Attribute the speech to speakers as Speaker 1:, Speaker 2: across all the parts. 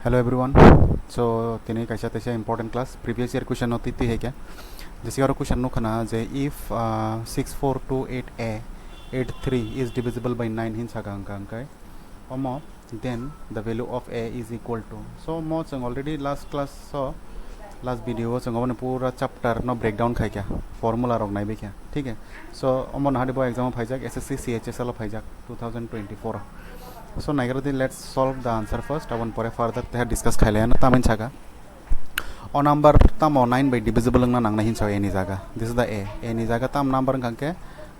Speaker 1: Hello everyone. सो तिनी कैसा तैसा important class previous year question होती थी है क्या जैसे और क्वेश्चन नो खना जे if 6428a 83 is divisible by 9 हिन सागा अंक है ओमो then the value of a is equal to सो मो जों already last class last video जों ने पूरा चैप्टर नो ब्रेकडाउन खाई क्या फॉर्मूला रख नाई क्या ठीक है। सो ओमो नहादिबो एग्जाम फाइजाक SSC CHSL फाइजाक 2024 सो नाइगर let's solve the answer first अपन पर फर्दर तेहा डिस्कस खाइले ना तामिन छागा ओ नंबर तम 9 बाय डिविजिबल ना नांगना हिंसा ए नि जागा दिस इज द ए नि जागा तम नंबर खांके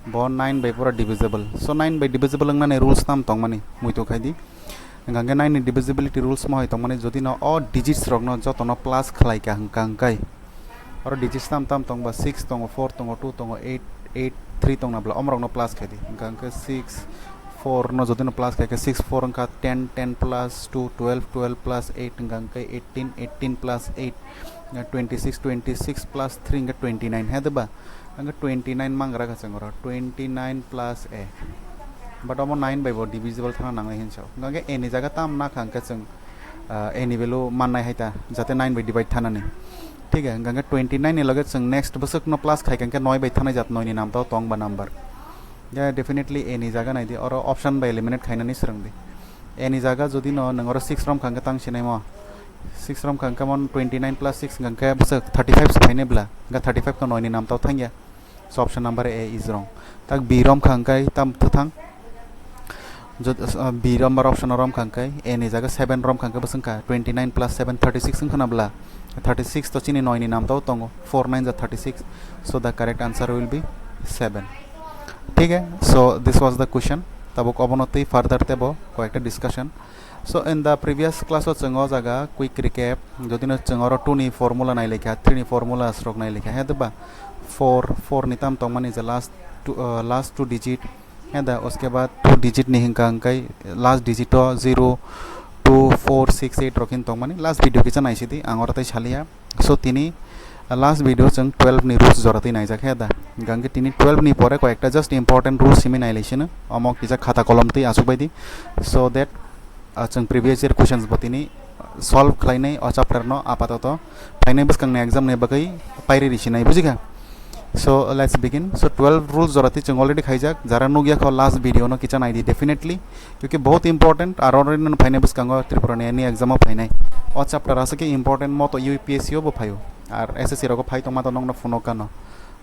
Speaker 1: ब 9 बाय पूरा डिविजिबल सो 9 बाय डिविजिबल ना ने रूल्स तम तंग माने मुइतो खाइदी गांगे 9 नि डिविजिबिलिटी रूल्स म होय तंग माने जदि न अ डिजिट्स रक न जत न प्लस खलाय का हंकांकाय और डिजिट्स तम तंग बा 6 तंग 4 तंग 2 तंग 8 8 3 तंग ना बला अमरक न plus खाइदी गांगे 6 4 no jodino plus kaya 6 4 angka 10 10 plus 2 12 12 plus 8 angka 18 18 plus 8 26 26 plus 3 angka 29 है दबा angka 29 mangra ka changora 29 plus a but amo 9 by bo divisible thana nang hin chau angka a ni jaga tam na khangka chang a ni value mannai haita jate 9 by divide thana ni ठीक है angka 29 ni lage chang next basuk no plus khai angka 9 by thana jat 9 ni nam ta tong ba number या definitely ए नि जागा नाइदि और option by eliminate खाइनानि सरंगदि ए नि जागा जदि न नंगर 6 रम खांगा तांग सिनाय म 6 रम खांगा मन 29 प्लस 6 गंका बस 35 सफाइनेब्ला गा 35 का 9 नि नाम ताव थांगिया so option number A is wrong तक बी रम खांगाय तम थथां जो बी रम ऑप्शन रम खांगाय ए नि जागा 7 रम खांगा बसंका 29 प्लस 7 36 खनाब्ला 36 तो चिनि 9 नि नाम ताव तंगो 4 9 जा 36 so the correct answer will be 7 ठीक है। So this was the question तब अवनति फार्दर तेब कयेकटा discussion so in the previous class चंगो जागा क्विक रिकैप जदिनो चंगरो 2 नि फॉर्मूला नाय लेखा 3 नि फॉर्मूला स्ट्रोक नाय लेखा है दबा 4 4 नि तम तंग माने जे लास्ट 2 डिजिट है दा उसके बाद 2 डिजिट नि हिंका अंकाय लास्ट डिजिट 0 2 4 6 8 रखिन तंग माने लास्ट वीडियो किचा नायसिदि आंगोर तै छालिया सो तिनी लास्ट वीडियो जों 12 नि रूल्स जरती नायजाक हेदा गांगे तिनी 12 नि परे कयेकटा जस्ट इम्पोर्टेंट रूल्स सिमि नायलेसिनो अमक किजा खाता कलम तै आसुक बायदि सो दैट जों प्रिवियस ईयर क्वेश्चंस बतिनि सॉल्व खालायनाय अ चैप्टर न आपातत फाइनाय बसखांनाय एग्जाम ने बगै पाइरि रिसिनाय बुजिगा so let's begin so 12 rules जरती जों ऑलरेडी खाइजाक जारा नुगिया ख लास्ट वीडियो न किचा नायदि डेफिनेटली क्योंकि बहुत इम्पोर्टेंट आर ऑलरेडी न फाइनाय बसखांगो त्रिपुरा नि एग्जाम फाइनाय अ चैप्टर आसे के इम्पोर्टेंट मत IBPS बो फायो और SSC रको फाइ तमा तनंग न फुनोकान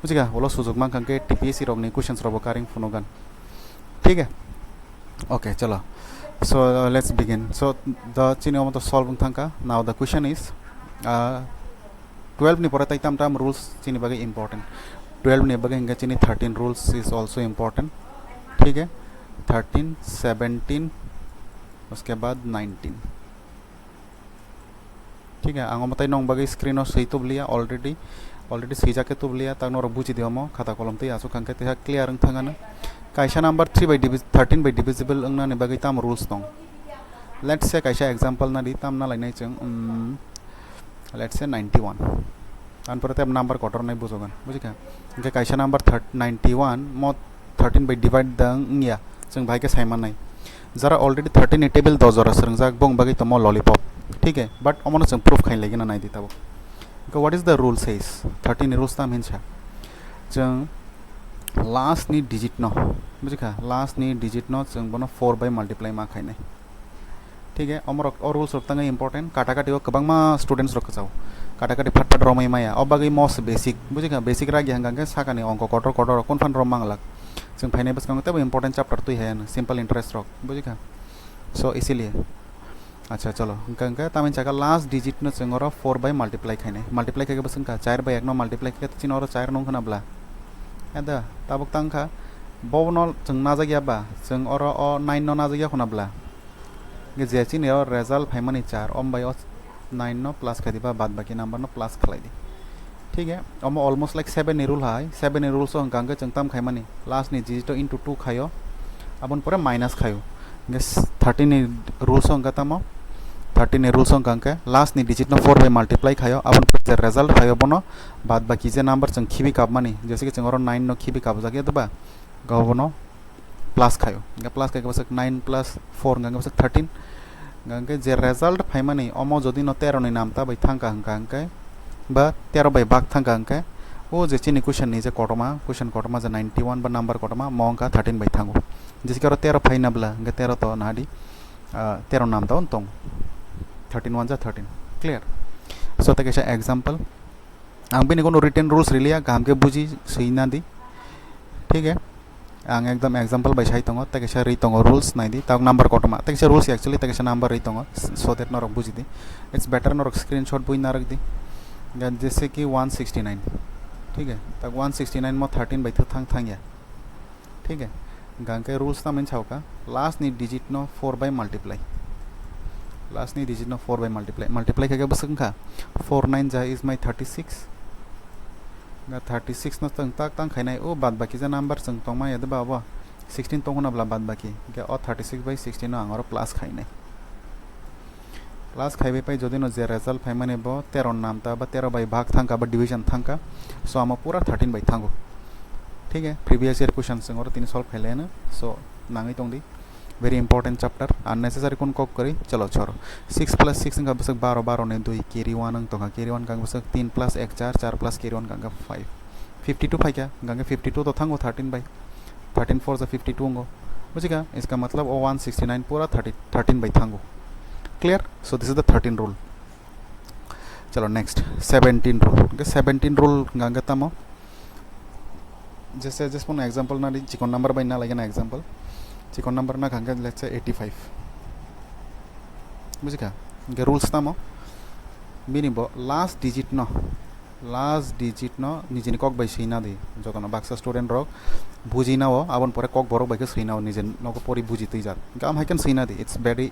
Speaker 1: बुझिगा बोलो सुजुग मान खांके TPSC रगनि क्वेश्चंस रबो कारिंग फुनोगान ठीक है ओके चलो so let's begin so the चिनो मत सॉल्व थांका नाउ द क्वेश्चन इज 12 नि परे तैताम ताम रूल्स चिनि बगे इंपोर्टेंट 12 नि बगे हिंगा चिनि 13 रूल्स इज आल्सो इंपोर्टेंट ठीक है 13 17 उसके बाद 19 ठीक है आंगो मताई नंग बगे स्क्रीन और सही तो लिया ऑलरेडी सही जाके तो लिया तक नर बुझी दियो म खाता कलम तै आसु खांके तेहा क्लियर अंग थांगानो कायसा नंबर 13 बाय डिविजिबल अंगना ने बगे ताम रूल्स दं लेट्स से कायसा एग्जांपल ना दी ताम ना लाइनाय जों लेट्स से 91 आन पर तेम नंबर कटर नाय बुझोगन बुझिका के कायसा नंबर 91 म 13 बाय डिवाइड दं या जों भाइके साइमान नाय जरा ऑलरेडी 13 नि टेबल द जरा सरंजाक बंग बगे तम लॉलीपॉप ठीक है बट अमन जों प्रूफ खाइ लेगिना नाय दिताबो what is the rule says 13 rules ताम हिंसा जों लास्ट नि डिजिट न बुझिका लास्ट नि डिजिट न जों बनो 4 बाय मल्टीप्लाई मा खाइनाय ठीक है अमर और रूल्स रक्तांग इंपोर्टेंट काटाकाटिओ गोबांमा स्टूडेंट्स रख जाव काटाकाटि फटफट रमै माया अबागै मोस्ट बेसिक बुझिका बेसिक रागि हंगांगे साकानि अंक कटर कटर कोन फन रमांगलाक जों फाइनाय बसकांग तब इंपोर्टेंट चैप्टर तो है सिंपल इंटरेस्ट रख बुझिका सो इसीलिए अच्छा चलो गंगा तामिन चाका लास्ट डिजिट न जोंरो 4 बाय मल्टीप्लाई खाइनाय मल्टीप्लाई खाइगे बसंका 4 बाय 1 न मल्टीप्लाई खाइगे चिनरो 4 नं खनाब्ला एदा ताबक तांखा बवनो जों नाजागियाबा जों अरो 9 न नाजागिया खनाब्ला गे जेचिन यो रिजल्ट फाइमानि 4 अम बाय 9 न प्लस खादिबा बाद बाकी नंबर न प्लस खलाइदि ठीक है अम ऑलमोस्ट लाइक 7 नि रूल हाय 7 नि रूल्स हंगांगे जों ताम खाइमानि लास्ट नि डिजिट इनटू 2 खायो अबन पूरा माइनस खायो गे 13 नि रूल्स हंगा ताम 13 नि रूल्स हंगांगे लास्ट नि डिजिट न 4 बाय मल्टीप्लाई खायो अबन जे रिजल्ट खायो बनो बाद बाकी जे नंबर जों खिबि काबमानि जैसे कि जों और 9 न खिबि काब जागे दबा गावबनो प्लस खायो गे प्लस खाइगे बसक 9 प्लस 4 हंगांगे बसक 13 gangke je result phaimani omo jodi no 13 ni namta bai thangka hangka ba 13 bai bag thangka hangka o je chini question ni je kotoma question kotoma je 91 ba number kotoma mongka 13 bai thango jiske ro 13 phaina bla ge 13 to nadi 13 नाम था उन 13 1 जा 13 clear so तक ऐसा example आं भी निको written rules रिलिया काम के बुझी सहीना दी ठीक है आं एकदम एग्जांपल बाय साइ तंग तक ऐसा रि तंग रूल्स नाइ दी तक नंबर कोटमा तक ऐसा रूल्स एक्चुअली तक ऐसा नंबर रि तंग सो दैट नरक बुझी दी इट्स बेटर नरक स्क्रीनशॉट बुई ना रख दी जैसे कि 169 ठीक है तक 169 में 13 बाय थांग थांग या ठीक है गांके रूल्स ना मन छावका लास्ट नी डिजिट नो 4 बाय मल्टीप्लाई लास्ट नी डिजिट नो 4 बाय मल्टीप्लाई के बसंखा 4 9 जा इज माय 36 गा 36 न तंग ताक तंग खाइनाय ओ बाद बाकी जा नंबर संग तंग मा यदि बाबा 16 तंग होनाब्ला बाद बाकी के ओ 36 बाय 16 न आंगर प्लस खाइनाय प्लस खाइबे पाइ जदि न जे रिजल्ट फाइ माने बो 13 नामता बा 13 बाय भाग थांका बा डिवीजन थांका सो आमा पूरा 13 बाय थांगो ठीक है प्रीवियस ईयर क्वेश्चन संग और तीन सॉल्व खाइले ना सो नांगै तंदी वेरी इंपॉर्टेंट चैप्टर अननेसेसरी कोन कॉक करी चलो छोरो 6 + 6 का बसक 12 12 ने 2 कैरी 1 अंग तो का कैरी 1 का बसक 3 + 1 4 4 + कैरी 1 का 5 52 फाइ क्या गंगे 52 तो थांगो 13 बाय 13 4 से 52 होंगो बुझिगा इसका मतलब ओ 169 पूरा 13 बाय थांगो clear so this is the 13 rule चलो नेक्स्ट 17 रूल के 17 रूल गंगे तमो जैसे जस्ट वन एग्जांपल ना चिकन नंबर बाय ना लगे ना एग्जांपल चिकन नंबर ना गंगे लेट्स से 85 बुझिगा के रूल्स तमो बिनिबो लास्ट डिजिट न निजेनि कक बाय सैना दे जतन बाक्सा स्टूडेंट रक बुझिना हो आबन परे कक बरक बायके सैना हो निजे नको परि बुझि तै जात गाम हाइकन सैना दे इट्स वेरी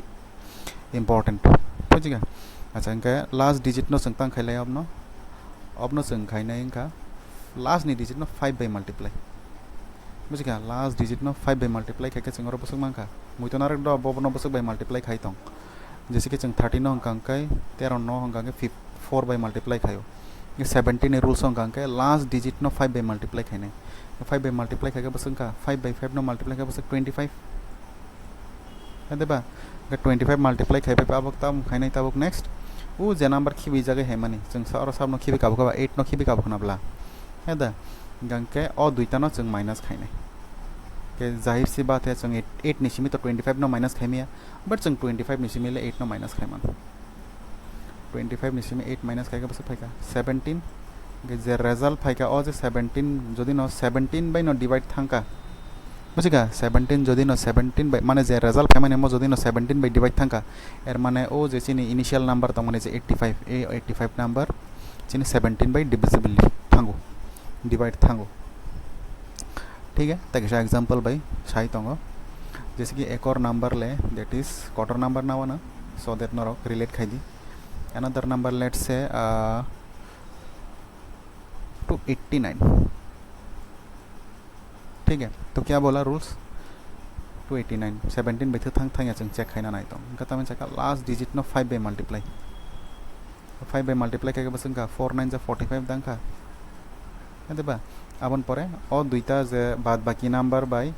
Speaker 1: इंपॉर्टेंट बुझिगा अच्छा इनका लास्ट डिजिट न संतां खाइलाय अब जों खाइनाय इनका लास्ट नि डिजिट न 5 बाय मल्टीप्लाई बुझिगा लास्ट डिजिट न 5 बाय मल्टीप्लाई खाइके जों और बसक मांका मुइतो नारक द बबन बसक बाय मल्टीप्लाई खाइतों जैसे कि जों 30 न अंकांकै 13 न अंकांकै 4 बाय मल्टीप्लाई खायो 17 रूल्स अंकांकै लास्ट डिजिट न 5 बाय मल्टीप्लाई खाइनाय 5 बाय मल्टीप्लाई खाइके बसंका 5 बाय 5 न मल्टीप्लाई खाइके बसक 25 हेदेबा 25 मल्टीप्लाई खाइबे पाबक ताम खाइनाय ताबक नेक्स्ट उ जे नंबर खिबि जगे हेमानि जों सार साब न खिबि काबक 8 न खिबि काबक नाब्ला हेदा गंके ओ दुइता न जों माइनस खाइनाय के जाहिर सी बात है जों 8 निसिमि तो 25 न माइनस खाइमिया बट जों 25 निसिमिले 8 न माइनस खाइमान 25 निसिमि 8 माइनस खाइका बस फाइका 17 के जे रिजल्ट फाइका ओ जे 17 जदि न 17 बाय न डिवाइड थांका बुझिगा 17 जदि न 17 बाय माने जे रिजल्ट फाइ माने म जदि न 17 बाय डिवाइड थांका एर माने ओ जे चिनि इनिशियल नंबर त माने जे 85 ए 85 नंबर चिनि 17 बाय डिविजिबिलिटी थांगो डिवाइड थांगो ठीक है तक एग्जांपल भाई साइ तंगो जैसे कि एक और नंबर ले दैट इज क्वार्टर नंबर ना वन सो दैट नो रिलेट खाइदी अनदर नंबर लेट्स से 289 ठीक है तो क्या बोला रूल्स 289 17 बैठे थांग थांग जों चेक खाइना नाय तो गता में चेक लास्ट डिजिट न 5 बाय मल्टीप्लाई 5 बाय मल्टीप्लाई के बस का 4 9 जा 45 दांका हेदेबा आबन परे ओ दुइता जे बाद बाकी नंबर बाय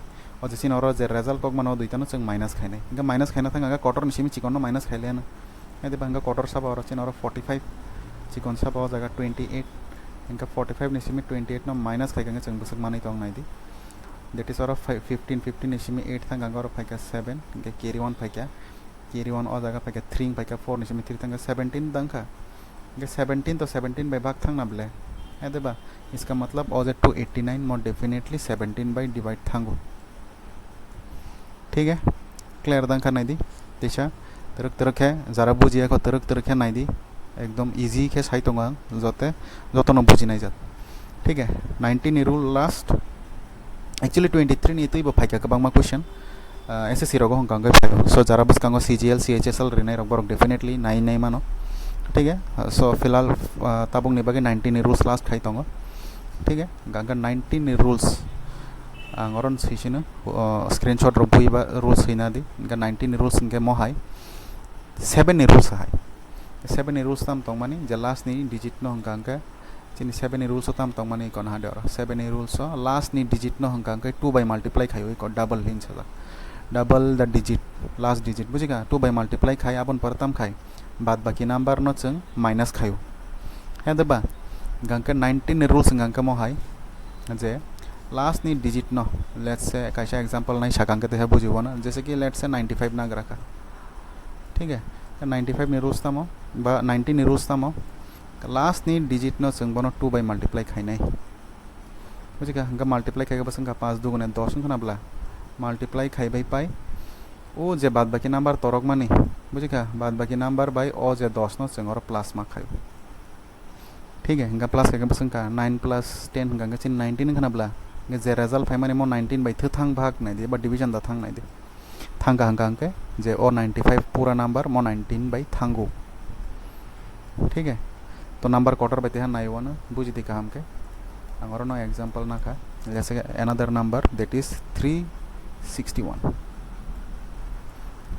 Speaker 1: ओ जेसिन और जे रिजल्ट कक मानो दुइता न जों माइनस खाइनाय इनका माइनस खाइना थांगा क्वार्टर निसिमि चिकन न माइनस खाइले न हेदेबा इनका क्वार्टर सब और चिन और 45 चिकन सब और जगह 28 इनका 45 निसिमि 28 न माइनस खाइगा जों बसक मानै तो नाइदी दैट इज और 15 निसिमि 8 थांगा और फाइका 7 इनका कैरी 1 फाइका कैरी 1 और जगह फाइका 3 फाइका 4 निसिमि 3 थांगा 17 दंका इनका 17 तो 17 बाय भाग थांग नाबले हेदेबा इसका मतलब ओ जे 289 मोर डेफिनेटली 17 बाय डिवाइड थांगो ठीक है क्लियर दंका नाइदी दिशा तरक तरक है जरा बुझिया को तरक तरक है नाइदी एकदम इजी के साइ तंगा जते जतन बुझि नाय जात ठीक है 19 रूल लास्ट एक्चुअली 23 नि तैबो फाइका गोबां क्वेश्चन एसएससी रगो हंकांगै फाइव सो जरा बस कांगो सीजीएल सीएचएसएल रिनाय रग बरक डेफिनेटली नाइ नाइ मानो ठीक है सो फिलहाल ताबुंग नि बागे 19 रूल्स लास्ट खाइ तंगो ठीक है गांगा 19 रूल्स आंगरन सैसिनो स्क्रीनशॉट रो बुइबा रूल्स हैना दि गा 19 रूल्स इनके मोहाय 7 रूल्स हाय 7 रूल्स ताम तंग माने जे लास्ट नि डिजिट न हंकांगा चिनि 7 रूल्स ताम तंग माने कोन हादे और 7 रूल्स लास्ट नि डिजिट न हंकांगा 2 बाय मल्टीप्लाई खायो इको डबल हिंस double the digit last digit बुझिका 2 by multiply खाई आबन परतम खाई बाद बाकी नंबर नो जों माइनस खायो है दबा गंका 19 नि रूल्स गंका मो हाई जे लास्ट नि डिजिट नो लेट्स से कैसा एग्जांपल नहीं शाकांक ते है बुझिबो ना जैसे कि लेट्स से 95 नाग रखा ठीक है 95 नि रूल्स तमो बा 19 नि रूल्स तमो लास्ट नि डिजिट नो जों बनो 2 by multiply खाई नहीं बुझिका गंका मल्टीप्लाई खाई बस गंका 5 2 गुने 10 खनाब्ला मल्टीप्लाई खाई बाई पाई ओ जे बाद बाकी नंबर तोरक मानी बुझिका बाद बाकी नंबर बाई ओ जे 10 नो जों और प्लस मा खायो ठीक है गंका प्लस खाई बस गंका 9 plus 10 गंका चिन 19 खनाब्ला जे रिजल्ट फाइ माने मो 19 बाई थथांग भाग नहीं दे बा डिवीजन दा थांग नहीं दे थांगा हंगा अंके जे ओ 95 पूरा नंबर मो 19 बाई थांगो ठीक है तो नंबर क्वार्टर बाई तेहा नाइवा ना बुझ दी का हमके अंगरो नो एग्जांपल ना का जैसे अनदर नंबर दैट इज 361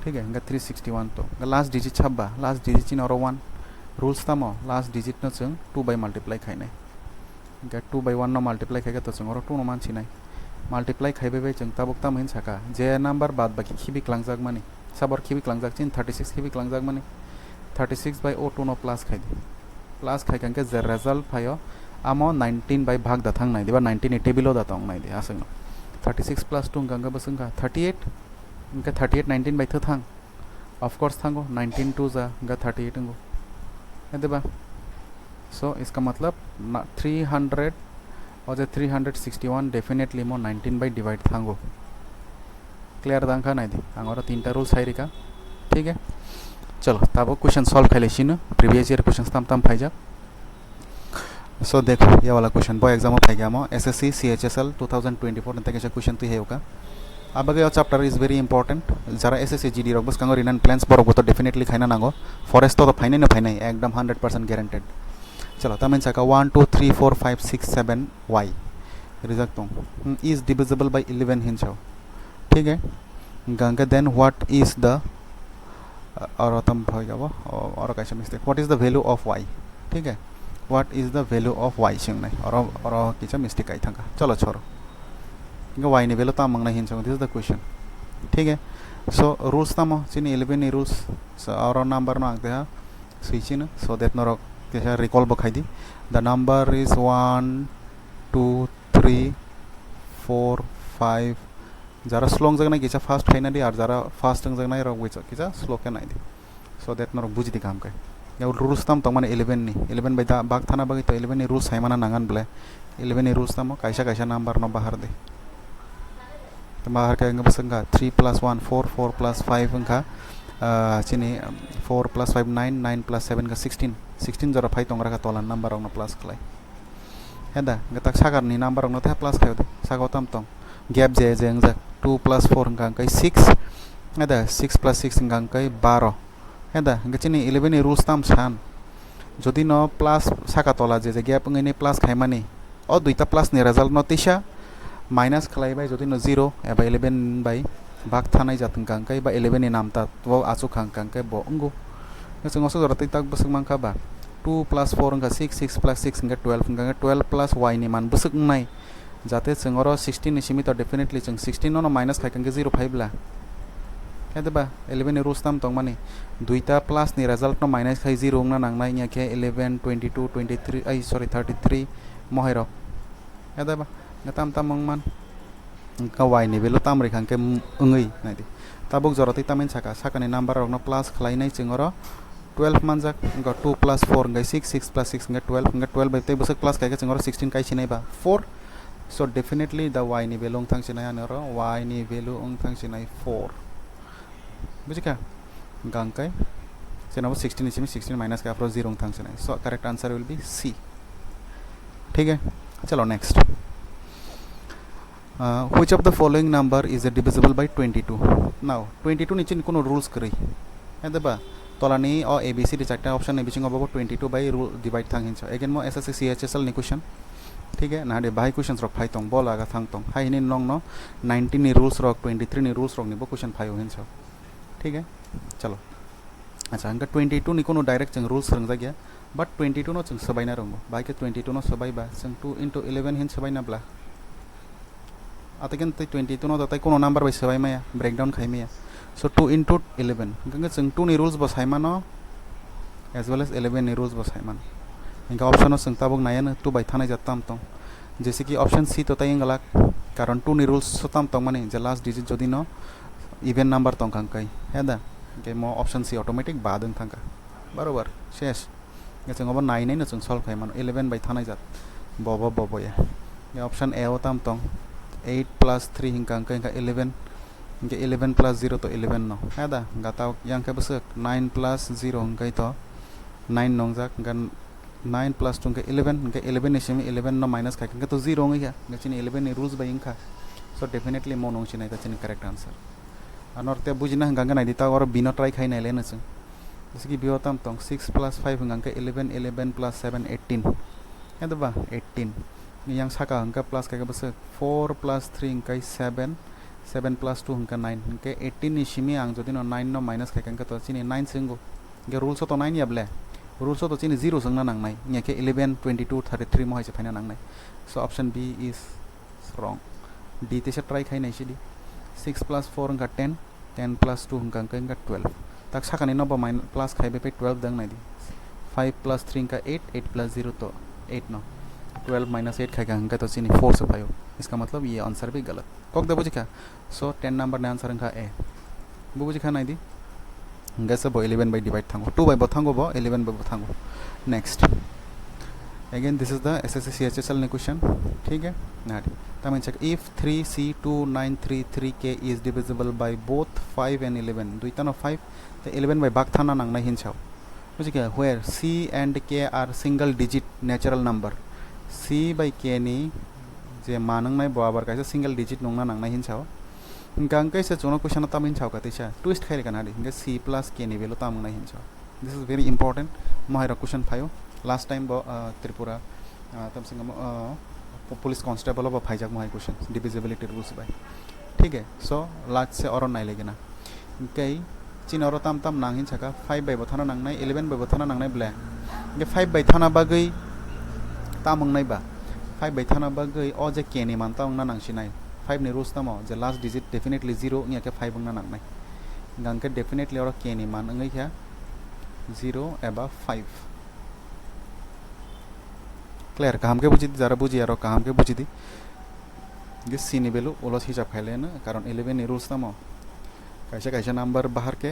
Speaker 1: ठीक है हंगा 361 तो लास्ट डिजिट छब्बा लास्ट डिजिट चिन और 1 रूल्स तमो लास्ट डिजिट न जों 2 by multiply खाइनाय हंगा 2 by 1 नो मल्टीप्लाई खाइगा तो जों और 2 नो मानसि नाय मल्टीप्लाई खाइबे जों ताबुक ताम हिन साका जे नंबर बाद बाकी खिबि क्लांगजाक माने साबर खिबि क्लांगजाक चिन 36 खिबि क्लांगजाक माने 36 by o 2 नो प्लस खाइदि प्लस खाइकांके जे रिजल्ट फायो आमो 19 by भाग दाथांग नाय दिबा 19 टेबिलो दातांग नाय दि आसंग 36 plus 2 गंगा बसंगा 38 इनका 38 19 by थांग ऑफ कोर्स थांगो 19 2 जा गा 38 ngो है देबा सो इसका मतलब 300 और जे 361 डेफिनेटली मो 19 by डिवाइड थांगो क्लियर दांखा नाय दि आंगोरा तीनटा रूल्स हाइरिका ठीक है चलो ताबो क्वेश्चन सॉल्व खाइलेसिनो प्रीवियस ईयर क्वेश्चंस तम तम फाइजा सो देखो ये वाला क्वेश्चन बो एग्जाम में फाइगा मो एसएससी सीएचएसएल 2024 नते के क्वेश्चन तो हेउका अब ये चैप्टर इज वेरी इंपॉर्टेंट जरा एसएससी जीडी रक बस कांगो रिनन प्लान्स बरो तो डेफिनेटली खाइना नांगो फॉरेस्ट तो फाइने न फाइने एकदम 100% गारंटेड चलो तमें साका 1 2 3 4 5 6 7 y रिजल्ट तो इज डिविजिबल बाय 11 हिंचो ठीक है गंगा देन व्हाट इज द और तम फाइगा वो और कैसे mistake what is the value of y ठीक है what is the value of y सिंगनाय और किछा मिस्टेक आई थांगा चलो छोरो इनका y नि वैल्यू ता मंगना हिंचो दिस इज द क्वेश्चन ठीक है सो रूल्स तमो चिन 11 नि रूल्स और नंबर न आंते हा स्विचिन सो दैट नरो किछा रिकॉल बखाई दी द नंबर इज 1 2 3 4 5 जरा स्लोंग जगना किछा फास्ट खाइना दी और जरा फास्ट जगना रक विच किछा स्लो के नाइ दी सो दैट नरो बुझि दी काम का या रूल्स तम तो माने 11 नि 11 बाय बाग थाना बागी तो 11 नि रूल्स हाइमाना नांगन ब्ले 11 नि रूल्स तम कैसा कैसा नंबर न बाहर दे तो बाहर के बसंगा 3 plus 1 4 4 plus 5 अंका चिनी 4 plus 5 9 9 plus 7 का 16 जरा फाइ तंगरा का तोला नंबर अंगना प्लस खलाई हेदा गतक सागर नि नंबर अंगना ते प्लस खायो दे सागो तम तम गैप जे जे अंग 2 plus 4 अंका अंका 6 हेदा 6 plus 6 अंका अंका 12 हेदा गचिनी 11 नि रूल्स तम सान जदि न प्लस साका तोला जे जे गैप अंगने प्लस खाइ माने ओ दुइता प्लस नि रिजल्ट न तिसा माइनस खालायबाय जदि न 0 एबा 11 बाय भाग थानाय जाथों कांकाय बा 11 नि नाम ता तो आसु खां कांकाय बो अंगो जों असो जरतै ताक बसक मांखा बा 2 plus 4 अंका 6 6 plus 6 अंका 12 अंका 12 plus y नि मान बसक नाय जाते जों और 16 नि सिमी तो डेफिनेटली जों 16 नो माइनस खाय कांके 0 फाइबला हेदबा 11 नि रूल्स ताम तंग माने दुइता प्लस नि रिजल्ट नो माइनस खाय 0 ना नांगनाय nya के 11 22 23 आई सॉरी 33 मोहरो हेदबा नताम ताम मंगमान का y नि वैल्यू ताम रेखां के अंगै नायदि ताबुक जरतै तामेन साका साकानि नंबर रकनो प्लस खलायनाय जों और 12 मानजाक इंगा 2 plus 4 इंगा 6 6 plus 6 इंगा 12 बाय ते बसक प्लस खायके जों और 16 काय सिनायबा 4 सो डेफिनेटली द y नि वैल्यू थांसिनाय आन और y नि वैल्यू थांसिनाय 4 बुझिका गांकाय जेनबा 16 इसिम 16 माइनस का अप्रोच 0 थांसिनाय so correct answer will be C ठीक है चलो next which of the following number is divisible by 22 now 22 निचिन कोनो रूल्स करै हेदबा तलानि ओ एबीसी दि चारटा ऑप्शन एबीसी गबो 22 बाय रूल डिवाइड थां हिंस अगेन मो एसएससी सीएचएसएल नि क्वेश्चन ठीक है ना दे बाय क्वेश्चन रक फाइ तंग बोल आगा थां तंग हाइ नि नंग न 19 नि रूल्स रक 23 नि रूल्स रक नि बो क्वेश्चन फाइ हिंस ठीक है चलो अच्छा अंका 22 नि कोनो डायरेक्ट जों रूल्स रंजा गया बट 22 नो जों सबायना रंगो बाय के 22 नो सबायबा जों 2 into 11 हिन सबायनाब्ला आता के 22 नो दाताय कोनो नंबर बाय सबाय माया ब्रेकडाउन खाइ माया so 2 into 11 hingga जों 2 ni rules basaimano as well as 11 ni rules basaimano hingga option no जों tabuk nayana 2 by thanai jatam tong जैसे कि ऑप्शन सी तो तय गलाक कारण 2 नि रूल्स सताम तंग माने जे लास्ट डिजिट जदि न इवेन नंबर तंग खांकाय हेदा के मो ऑप्शन सी ऑटोमेटिक बादन थांका बरोबर शेष के जों अब 9 नै न जों सॉल्व खाय मानो 11 बाय थानाय जात बबो बबो या ये ऑप्शन ए ओ ताम तंग 8 plus 3 हिंका अंक 11 के 11 plus 0 तो 11 न हेदा गाता yang के बसक 9 plus 0 हिंका तो 9 नंग जाक गन 9 plus 2 के 11 के 11 ने सेमी 11 न माइनस खाय के तो 0 ngया गचिन 11 ने रूल्स बाय इंखा सो डेफिनेटली मो नंग चिनाय तचिन करेक्ट आंसर अनरते बुजिना हंगा नाय दिता और बिनो ट्राई खाय नाय लेन जों जैसे कि बियो ताम तंग 6 plus 5 हंगा के 11 11 plus 7 18 हेदा बा 18 yang saka hingga plus kayak besar 4 plus 3 hingga 7 7 plus 2 hingga 9 hingga 18 ni simi ang jadi no 9 no minus kayak hingga to sini 9 singgo hingga rules to 9 ya ble rules to sini 0 sengna nang nai nya ke 11 22 33 mo hai se nang nai so option B is wrong D te se try khai nai sidi 6 plus 4 hingga 10 10 plus 2 hingga 12 tak saka ni no ba minus plus khai be 12 dang nai di 5 plus 3 hingga 8 8 plus 0 तो 8 no 12 minus 8 खाएगा हंगा तो चीनी 4 से पायो इसका मतलब ये आंसर भी गलत कौक दे बुझी क्या सो 10 नंबर ने आंसर हंगा ए बुझी क्या नहीं दी हंगा से बो 11 by divide थांगो 2 by बथांगो बो 11 by बथांगो next again this is the SSC CHSL ने क्वेश्चन ठीक है ना तमें check if 3C2933K is divisible by both 5 and 11 दुईता न 5 तो 11 by भाग थाना नंगना हिंचाओ बुझी क्या where C and K are single digit natural number C by K ni जे मानंग नाय बराबर कायसे सिंगल डिजिट नंगना नांगना हिंचाव गांग कैसे जोनो क्वेश्चन ताम हिंचाव का तेसा ट्विस्ट खाय कना दि हिंगे C plus K नि वेल्यू ताम नाय हिंचाव दिस इज वेरी इंपोर्टेंट महायरा क्वेश्चन फायो लास्ट टाइम बो त्रिपुरा तम सिंगम पुलिस कांस्टेबल बो फाइजाक महाय क्वेश्चन डिविजिबिलिटी रूल्स बाय ठीक है सो लास्ट से और नाय लेगेना कई चिन और ताम ताम नांग हिंचाका 5 बाय बथाना नांगनाय 11 बाय बथाना नांगनाय ब्ला के 5 बाय थाना बागै तामंग नायबा 5 बाय थाना बागै अ जे के नि मानता अंगना नांसिनाय 5 नि रूल्स तामो जे लास्ट डिजिट डेफिनेटली 0 nya के 5 अंगना नांगनाय गांके डेफिनेटली और के नि मान अंगै क्या 0 एबा 5 क्लियर काम के बुझी जरा बुझी यार काम के बुझी दी ये सी नि वैल्यू ओलस हिसाब खाइले न कारण 11 नि रूल्स तामो कैसे कैसे नंबर बाहर के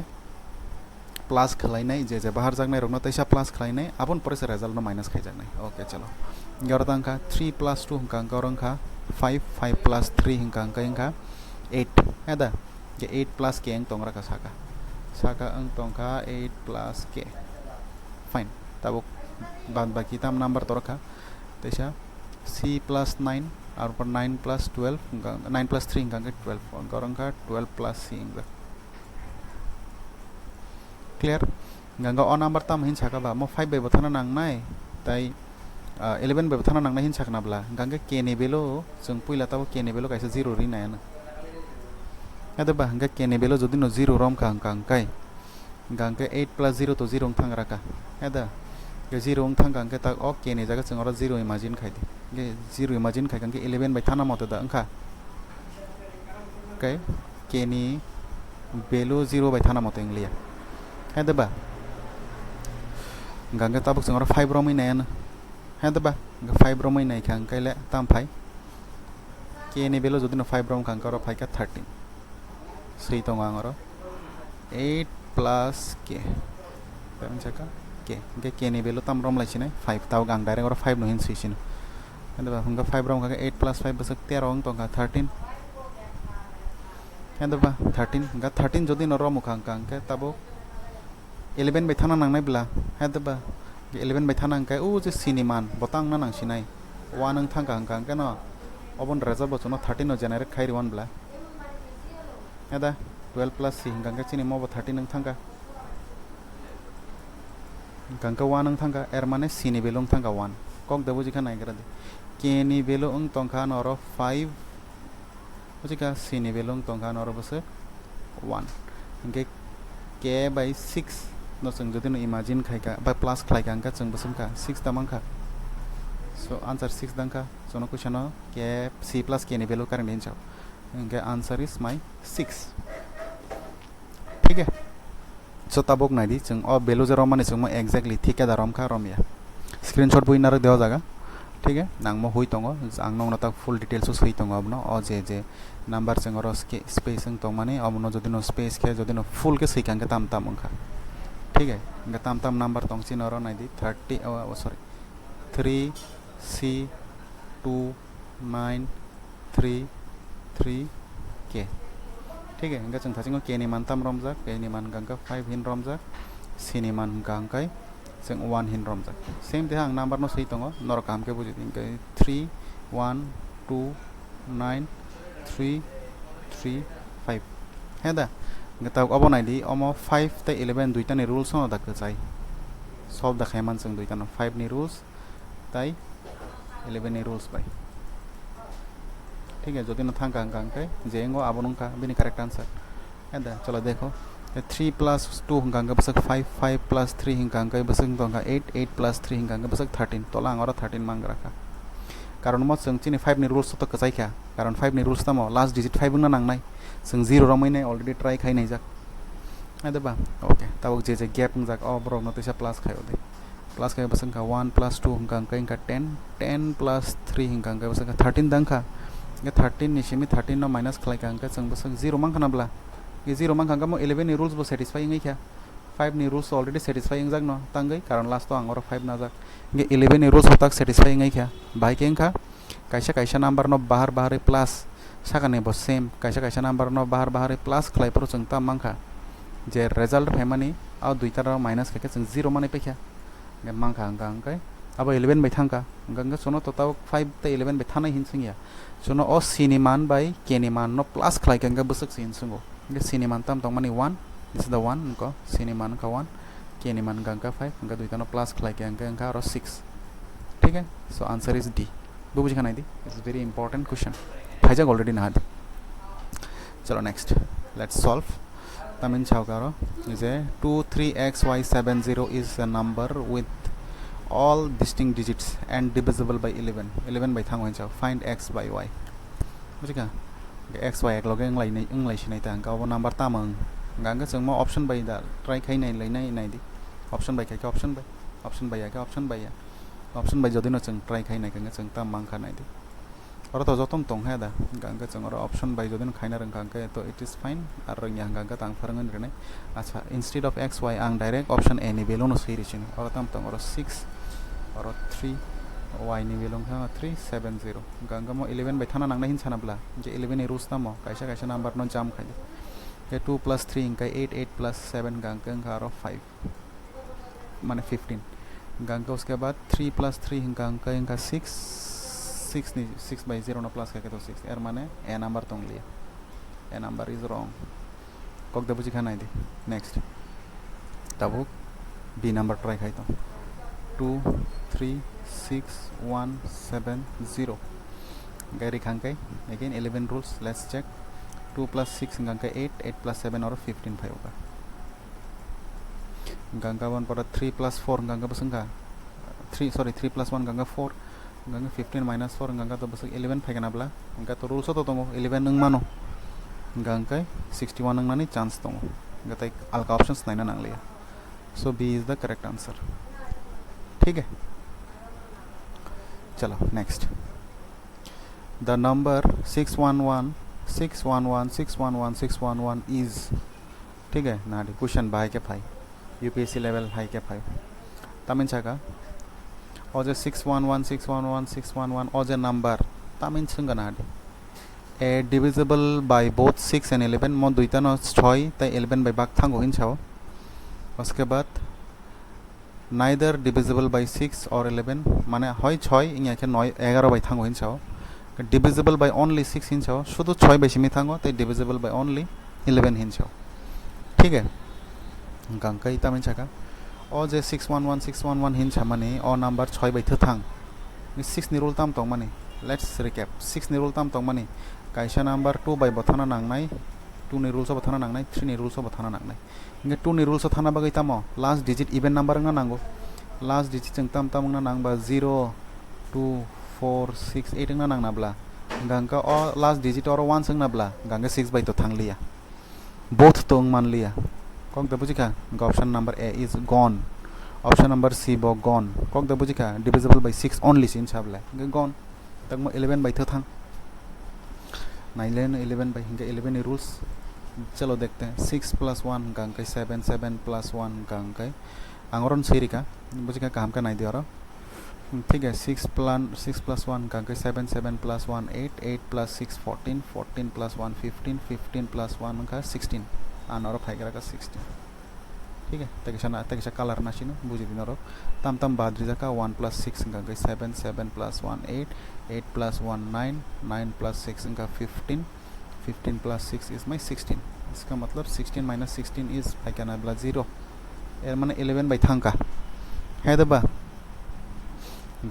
Speaker 1: प्लस खलाइनाय जे जे बाहर जागनाय रखना तैसा प्लस खलाइनाय अपन पर से रिजल्ट न माइनस खाइ जागनाय ओके चलो गरदांका 3 plus 2 हंका गरंका 5 5 plus 3 हंका 8 हेदा के 8 plus k ang tongra का साका ang tongka 8 plus k fine तब बाद बाकी तम नंबर तो रखा तैसा C plus 9 और पर 9 plus 12 9 plus 3 हंका 12 गरंका 12 plus C हंका क्लियर गंगा ऑन नंबर तम हिन साका बा मो 5 बाय बथाना नांगनाय ताई 11 बाय बथाना नांगनाय हिन साकनाब्ला गंगा के नि बेलो जों पुइला ताबो के नि बेलो कायसे 0 रि नायाना अदे बा गंगा के नि बेलो जदि न 0 रम का अंकाय गंगा 8 plus 0 तो 0 थांगरा का अदा के 0 थांगा अंके ता ओ के नि जागा जों और 0 इमेजिन खायदे के 0 इमेजिन खाय गंगा 11 बाय थाना मते दा अंका के नि बेलो 0 बाय थाना मते इंगलिया है बा गंगा ताबुक जों 5 रमै नायाना है बा 5 रमै नाय खां कैले ताम फाइ के नि बेलो जदि न 5 रम खां कर फाइ का 13 सही तो आंगर 8 plus k तम छका के नि बेलो ताम रम लाइसिनाय 5 ताव गां डाइरेक्ट और 5 न हिन सिसिन है बा हंगा 5 रम का 8 plus 5 बसक 13 अंग तो का 13 है बा 13 हंगा 13 जदि न रम खां खां के ताबो 11 बाय थाना नांगनाय ब्ला हेदबा 11 बाय थाना अंकाय ओ जे सिनेमान बतांग ना नांसिनाय 1 नों थांगा अंका अंका न अबन रेजल्ट बसनो 13 न जेनेरेट खाइ 1 ब्ला हेदा 12 plus C गंगा चिनि मबो 13 नों थांगा गंगा 1 नों थांगा एर माने C नि बेलो थांगा 1 कक दबो जिखा नायगरा दे के नि बेलो उंग तंखा नरो 5 बुजिका C नि बेलो तंखा नरो बस 1 गंगे के by 6 no जों जदि न इमेजिन खायका बा प्लस खायका अंका जों बसमका 6 तामंका सो आंसर 6 दंका जोनो क्वेश्चन के C plus k नि वैल्यू करेंट हिंचाव इनके आंसर इज माय 6 ठीक है so tabok naidi chung o value jero mane chung mo exactly thike darom kha romia screenshot bui narak dewa jaga ठीक है नांग मो हुई तंगो आंग नंग नता फुल डिटेल्स सु सही तंगो अबनो ओ जे नंबर जों और स्पेस जों तंग माने अबनो जदि नो स्पेस के जदि नो फुल के सही कांगे ताम ताम अंखा ठीक है इंगा ताम ताम नंबर तंग चिन और नाइदी 30 सॉरी 3C2933 के ठीक है इंगा जों थासिंगो के नि मान ताम रमजा के नि मान गांगा 5 हिन रमजा C नि मान गांगाय जों 1 हिन रमजा सेम दे आं नंबर नो सही तंगो नर काम के बुझि दिन 3129335 है दा गताव अब नाइदी अमो 5 ते 11 दुइटा नि रुल्स न दाक जाय सब दा खायमान जों दुइटा न 5 नि रुल्स ताई 11 नि रुल्स बाय ठीक है जदि न थांगा गांगे जेंगो आबनंका बिनि करेक्ट आंसर है दा चलो देखो 3 plus 2 hingga besek 5 5 plus 3 hingga besek tongka 8 8 plus 3 hingga besek 13 tolang ora 13 mangraka karon mo जों चिनि 5 नि रुल्स तो कसाय क्या कारण 5 नि रुल्स तमो लास्ट डिजिट 5 न नांगनाय जों 0 रमायनाय अलरेडी ट्राई खायनाय जाक आदबा ओके ताबो जे गैप जाक अ ब्रो न तसा प्लस खायो दे प्लस खायो besek 1 plus 2 hingga 10 10 plus 3 hingga besek 13 दंखा 13 नि सिमि 13 न माइनस खालाय कांका जों besek 0 मांखानाब्ला ये 0 मान खांगा मो 11 नि रुल्स बो सैटिस्फाइंग है क्या 5 नि रुल्स ऑलरेडी सैटिस्फाइंग जाक न तांगै कारण लास्ट तो आंगर 5 ना जाक ये 11 नि रुल्स होताक सैटिस्फाइंग है क्या बाय केंखा कायसा नंबर न बाहर बाहर प्लस सागाने बो सेम कायसा नंबर न बाहर बाहर प्लस खलाय पर जों ता मांखा जे रिजल्ट फेमानि आ दुइटा र माइनस के जों 0 माने पैखा ने मांखा अंगांगै अब 11 बाय थांगा अंगांगा सोनो तोताव 5 ते 11 बाय थानाय हिनसिंगिया सोनो ओ सी नि मान बाय के नि मान न प्लस खलाय केंगा बसक हिनसिंगो ये C नि मान तम तंग माने 1 दिस इज द 1 इनको C नि मान का 1 K नि मान का 5 इनका दुइटा न प्लस खलाय के अंका और 6 ठीक है सो आंसर इज डी बुझ खाना दी इट्स वेरी इंपॉर्टेंट क्वेश्चन फाइजा ऑलरेडी ना दी चलो नेक्स्ट लेट्स सॉल्व तमिन छाव करो is a 23xy70 is a number with all distinct digits and divisible by 11 11 by थांग होइछाव फाइंड x by y बुझिका x y एक लगे इंग्लाइ सिनाय ता गाव नंबर तामं गांगा जों म ऑप्शन बाय दा ट्राई खायनाय लैनाय नायदि ऑप्शन बाय खायखा ऑप्शन बाय या ऑप्शन बाय जदि न जों ट्राई खायनाय गांगा जों ता मांखा नायदि और तो जतम तंग है दा गांगा जों और ऑप्शन बाय जदि न खायना रंगांगा तो it is fine are Rangia गांगा तांग फरंगन रने अच्छा इंस्टेड ऑफ x y आं डायरेक्ट ऑप्शन ए नि बेलो न सैरिसिन और ताम तंग और 6 और 3 y नि बेलं हा 370 गांगा मो 11 बाय थाना नांगना हिन सानाब्ला जे 11 नि रुल्स तामो कायसा नंबर न जाम खायदि के 2 plus 3 इंका 8 8 plus 7 गांगा और 5 माने 15 गांगा उसके बाद 3 plus 3 इंका 6 नि 6 by 0 न प्लस करके तो 6 एर माने ए नंबर तंग लिया ए नंबर इज रॉन्ग कोक दबुजी खानाय दि नेक्स्ट तबु बी नंबर ट्राई खाय तो 2361170 गैरी खांकै again 11 rules let's check 2 plus 6 गांका 8 8 plus 7 और 15 5 होगा गांका 1 पर 3 plus 4 गांका बसंगा 3 plus 1 गांका 4 गांका 15 minus 4 गांका तो बस 11 फायगनाब्ला गांका तो rules तो दंगो 11 नों मानो गांका 61 नों नानि चांस दंगो गाता आलका ऑप्शंस नायना नांगलिया so B is the correct answer ठीक है चलो नेक्स्ट द नंबर 611 इज ठीक है ना क्वेश्चन बाय के 5 यूपीएससी लेवल हाई के 5 तामिन छाका और जे 611 और जे नंबर तामिन छंगा ना ए डिविजिबल बाय बोथ 6 एंड 11 मो दुइटा न 6 त 11 बाय बाग थांगो हिनछाव उसके बाद neither divisible by 6 or 11 माने হয় 6 ইয়া কে 9 11 বাই থাঙ্গো হিনছাও divisible by only 6 হিনছাও শুধু 6 বেশি মি থাঙ্গো তাই divisible by only 11 हिंचो ठीक है गांकाई तामिन छाका ओ जे 611 हिंचा माने ओ नंबर 6 बाय थ थांग 6 नि रूल ताम तंग माने लेट्स रिकैप 6 नि रूल ताम तंग माने कायसा नंबर 2 बाय बथाना नांगनाय 2 नि रूल्स बथाना नांगनाय 3 नि रूल्स बथाना नांगनाय इंगे 2 नि रूल्स थाना बागै तामो लास्ट डिजिट इवन नंबर ना नांगो लास्ट डिजिट जों ताम ताम ना नांगबा 0 2 4 6 8 ना नांगनाब्ला गांका ओ लास्ट डिजिट और 1 संगनाब्ला गांगा 6 बाय तो थांगलिया बोथ तो मान लिया kok da buji ka option number A is gone, option number C bo gone, kok da buji ka divisible by 6 only sin sabla gone, tak mo 11 by thang 9 11 by hinga 11 rules. चलो देखते हैं 6 + 1 का अंक 7 7 + 1 का अंक आंगोरन सेरी का बुझे का काम का नहीं दिया रहा ठीक है 6 + 1 का अंक 7 7 + 1 8 8 + 6 14 14 + 1 15 15 + 1 का 16 आन और फाइगर का 16 ठीक है तक कलर नाशी नो बुझे दिन और तम तम बाद रिजा का 1 + 6 का अंक 7 7 + 1 8 8 + 1 9 9 + 6 का 15 15 + 6 is my 16. इसका मतलब 16 - 16 is I can have 0 एर माने 11 by थांका है दबा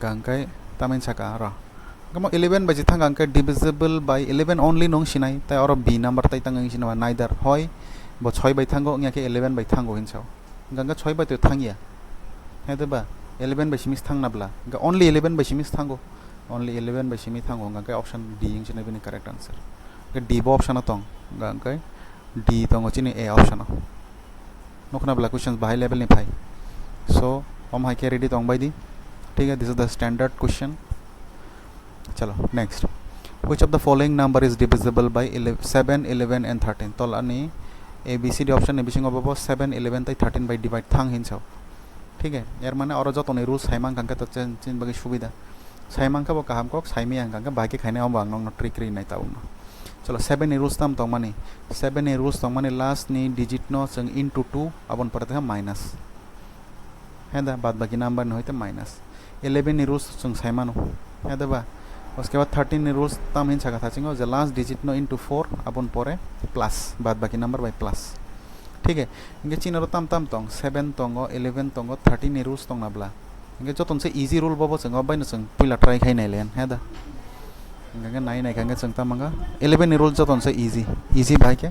Speaker 1: गांकाय तामें छका र गम 11 by Thanga गांकाय divisible by 11 only नों सिनाय ताय और b नंबर ताय तांग सिनावा neither होय ब 6 by थांगो न्याके 11 by थांगो हिनसाव गांगा 6 by तो थांगिया है दबा 11 by सिमिस थांनाब्ला गा only 11 by सिमिस थांगो only 11 by सिमि थांगो गांकाय ऑप्शन d हिनसिनाय बिनि करेक्ट आंसर D ऑप्शन तंग गांकाय D तंग चिनि A ऑप्शन नखनाब्ला क्वेश्चंस बाहाय लेवल नि फाय सो हम हाय के रेडी तंग बायदि ठीक है this is the standard question चलो next which of the following number is divisible by 7 11 and 13 तल अनि A B C D option नि बिसिंग अबो 7 11 ताय 13 बाय डिवाइड थांग हिनसाव ठीक है यार माने और जतने रूल्स साइमां कांका त चिन बगे सुविधा साइमां का बो काहाम को साइमी आं कांका बाकी खाइने हम बांग न ट्रिक रि नाय ताउन चलो 7 नि रूल्स तम माने 7 नि रूल्स तम माने लास्ट नि डिजिट नो जों इनटू 2 अपन परते हम माइनस हेदा बाद बाकी नंबर न होते माइनस 11 नि रूल्स जों साइमानो हेदा बा उसके बाद 13 नि रूल्स तम हिन छका थाचिंगो जे लास्ट डिजिट नो इनटू 4 अपन परे प्लस बाद बाकी नंबर बाय प्लस ठीक है इंगे चिनरो तम तम तंग 7 तंगो 11 तंगो 13 नि रूल्स तंग नाब्ला इंगे जतन से इजी रूल बबो जों बायनो जों पहिला ट्राई खाइनाय लेन हेदा इंगे नाय नाय कांगे जों तमंगा 11 नि रूल जतन से इजी भाई के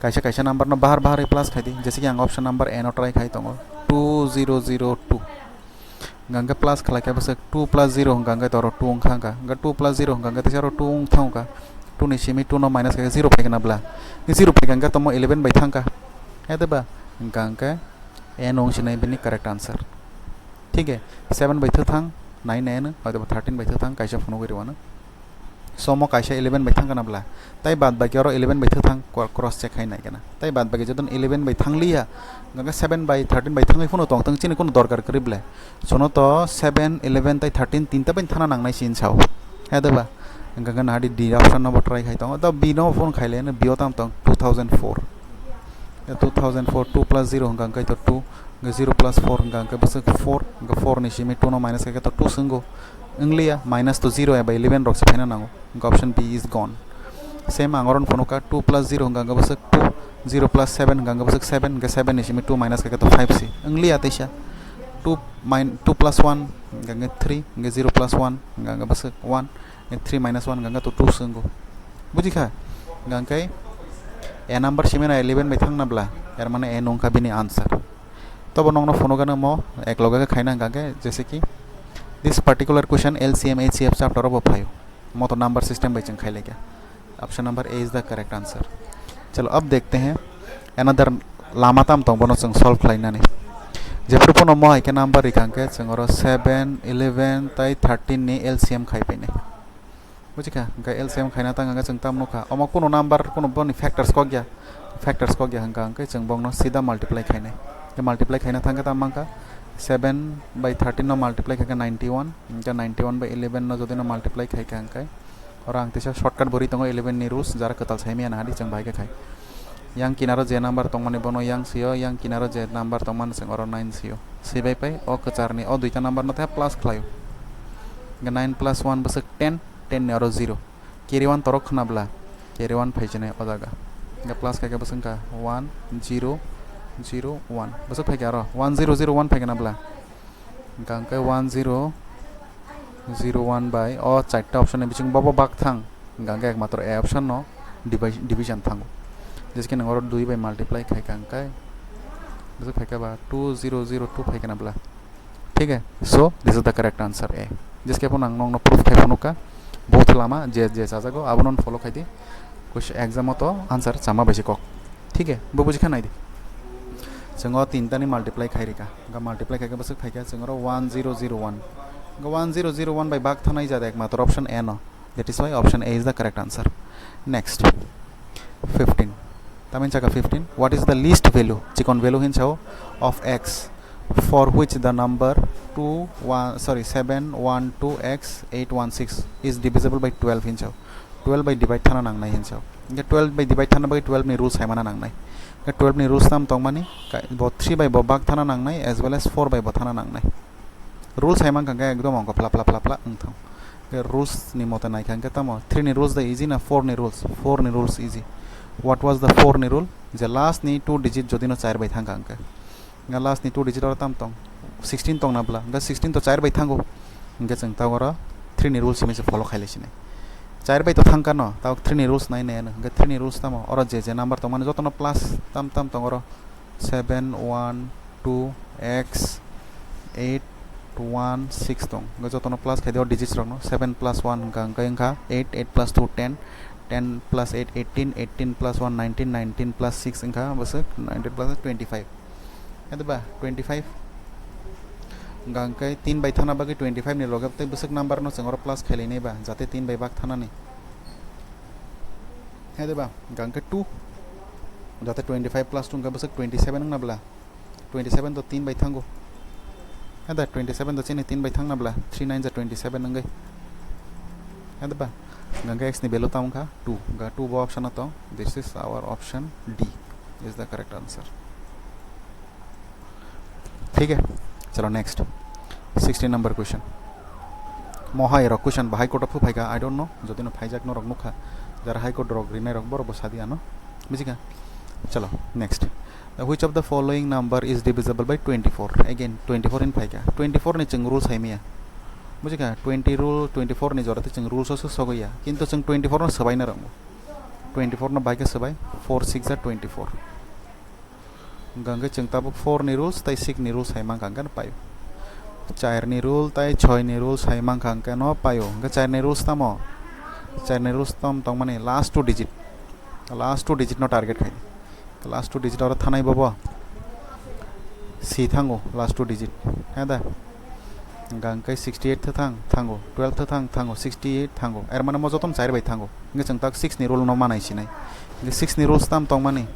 Speaker 1: कैसे कैसे नंबर न बाहर बाहर प्लस खाइ दी जैसे कि आंग ऑप्शन नंबर ए नो ट्राई खाइ तंगो 2002 गंगा प्लस खला के बस 2 + 0 गंगा तोरो 2 खांगा ग 2 + 0 गंगा तेरो 2 थांगा 2 नि सिमी 2 नो माइनस के 0 फाइगना ब्ला 0 फाइगंगा तमो 11 बाय थांगा है दबा गंगा ए नो सिनाय बिनि करेक्ट आंसर ठीक है 7 बाय थां 9 न होय 13 बाय थां कैसे फनो गरिवानो सोमो कैसे 11 बाय थांगा नाब्ला ताई बाद बाकी और 11 बाय थां क्रॉस चेक खाइ नाय केना ताई बाद बाकी जदन 11 बाय थांलिया गंगा 7 बाय 13 बाय थांगै फनो तंग चिनि कोनो दरकार करिब्ला सोनो तो 7 11 ताई 13 तीनटा बाय थाना नांनाय सिन साव है दबा गंगा नाडी डी ऑप्शन नंबर ट्राई खाइ तंग द बी नो फोन खाइले न बियो तम तंग 2004 2 + 0 गंगा तो 2 0 + 4 गंगा बस 4 4 नि सिमी 2 नो माइनस के तो 2 संगो इंग्लिया माइनस तो 0 है बाय 11 रॉक्स फाइना नांगो option B is gone same आंगरन फोनो का 2 + 0 गंगा बस 2 0 + 7 गंगा बस 7 7 नि सिमी 2 माइनस के तो 5 सी इंग्लिया तैसा 2 + 1 गंगा 3 0 + 1 गंगा बस 1 3 - 1 गंगा तो 2 संगो बुझी खा गंगा ए नंबर सिमेना 11 बाय थांनाब्ला यार माने ए नंका बिनि आंसर तब नंगनो फोनो गानो मो एक लगा के खाइना गंगा जैसे कि this particular question LCM HCF chapter of 5 मो तो नंबर सिस्टम बाय खाइ ले क्या option number A is the correct answer चलो अब देखते हैं अनदर लामा ताम तो बनो जों सॉल्व खालायनानै जेफोर फनो मो हाय के नंबर रिखांके जों और 7 11 ताई 13 नि LCM खाइ पैने बुझिका गा LCM खाइना तांगा जों ताम नखा अमा कोनो नंबर कोनो बनि फैक्टर्स को गया हंगा अंके जों बंगनो सीधा मल्टीप्लाई खाइने के मल्टीप्लाई खाइना थांगा तामांका 7 बाय 13 नो मल्टीप्लाई खाके 91 इनका 91 बाय 11 नो जदि नो मल्टीप्लाई खाके अंकाय और आं तेसा शॉर्टकट बोरी तंगो 11 नि रूल्स जारा कताल साइमिया नादि जों बायके खाय yang kinaro je number tongmani bono yang sio yang kinaro je number tongman sing oro 9 sio sibai pai o kecarni o duita number no ta plus khlayo 9 + 1 basek 10 10 ne oro 0 carry 1 torok khnabla carry 1 phaijene o jaga ga plus ka baseng ka 1 0 0 1 basek phai aro 1 0 0 1 phai nabla gang ka 1 0 0 1 by o chaita option ne biching bobo bak thang gang ka ekmatro a option no division thang जिसके number 2 by multiply खाई का अंक है जैसे फेंका बा 2002 फेंका ना बोला ठीक है so this is the correct answer A जिसके अपन अंग प्रूफ खाई फोनो का बहुत लामा जे जे साजा को अब नॉन फॉलो खाई दी कुछ एग्जाम तो आंसर सामा बेसी को ठीक है वो बुझ खा नहीं दी जोंगो तीनटानि मल्टिप्लाई खायरिका गा मल्टिप्लाई खायका बसक फायका जोंगो 1001 गा 1001 बाय भाग थानाय जादे एकमात्र ऑप्शन ए नो that is why option A is the correct answer next 15 तामिन चाका 15 what is the least value चिकन वैल्यू हिंसाओ of x for which the number 712x 816 is divisible by 12 हिंसाओ 12 by divide थाना नांगनाय हिंसाओ 12 by divide थाना bye 12 नि rules हायमाना नांगनाय 12 नि rules नाम तंगमानि बो 3 by बो भाग थाना नांगनाय as well as 4 by बो थाना नांगनाय रुल्स हायमान कांगा एकदम अंक फ्ला फ्ला फ्ला फ्ला अंथां के रुल्स नि मते नाय कांगा तमो 3 नि रुल्स द इजी ना 4 नि rules easy what was the 4 नि rule जे लास्ट नि 2 डिजिट जदिनो 4 बाय थांगा अंक गा लास्ट नि 2 डिजिट और ताम तंग 16 तंग नाब्ला गा 16 तो 4 बाय थांगो गे जों तावरा 3 नि रुल्स मेसे फॉलो खायलेसिने 4 बाय तो थांका न ताव 3 नि रुल्स नाय नाय गा 3 नि रुल्स ताम और जे नंबर तो माने जतनो प्लस ताम ताम तंग और 7 1 2 x 8 1 6 तंग गा जतनो प्लस खायदे और डिजिट्स रखनो 7 plus 1 गा अंक इंखा 8 8 plus 2 10 10 plus 8 18 18 plus 1 19 19 plus 6 इंखा Basak 19 plus 25 है बा 25 गांकै 3 बाय थाना बाकी 25 नि लगते बसक नंबर न संगर प्लस खेलेने बा जाते 3 बाय भाग थाना नि है बा गांकै 2 जाते 25 plus 2 का बसक 27 नबला 27 तो 3 बाय थांगो है 27 तो चिने 3 बाय थांग नबला 3 9 जा 27 नंगे है बा गंगा x नि वैल्यू ताउंगा 2 गा 2 बो ऑप्शन तो this is our option D is the correct answer ठीक है चलो नेक्स्ट 16 नंबर क्वेश्चन मोहाय रो क्वेश्चन हाई कोर्ट ऑफ फाइका आई डोंट नो जदि न फाइजाक न रखनुखा जरा हाई कोर्ट रग रिनाय रग बर बसादिया न बुझिका चलो next which of the following number is divisible bye 24 again 24 इन फाइका 24 नि जों रूल्स हायमिया बुझिका 20 रूल 24 नि जरते जों रूल्स सो सगैया किंतु जों 24 न सबायनो रंगो 24 न बायके सबाय 4 6 जा 24 गंगे जों ताबो 4 नि रूल्स ताई 6 नि रूल्स हायमा कांगन पायो 4 नि रूल ताई 6 नि रूल्स हायमा कांगन न पायो ग 4 नि रूल्स तमो 4 नि रूल्स तम तंग माने लास्ट 2 डिजिट न टारगेट खाय लास्ट 2 डिजिट और थानाय बाबा सी थांगो लास्ट 2 डिजिट है दा गांकै 68 थ थांगो 12 थ थांगो 68 थांगो एर माने म जतन 4 बाय थांगो गे जों ताक 6 नि रूल न मानायसिनाय गे 6 नि रूल्स ताम तंग माने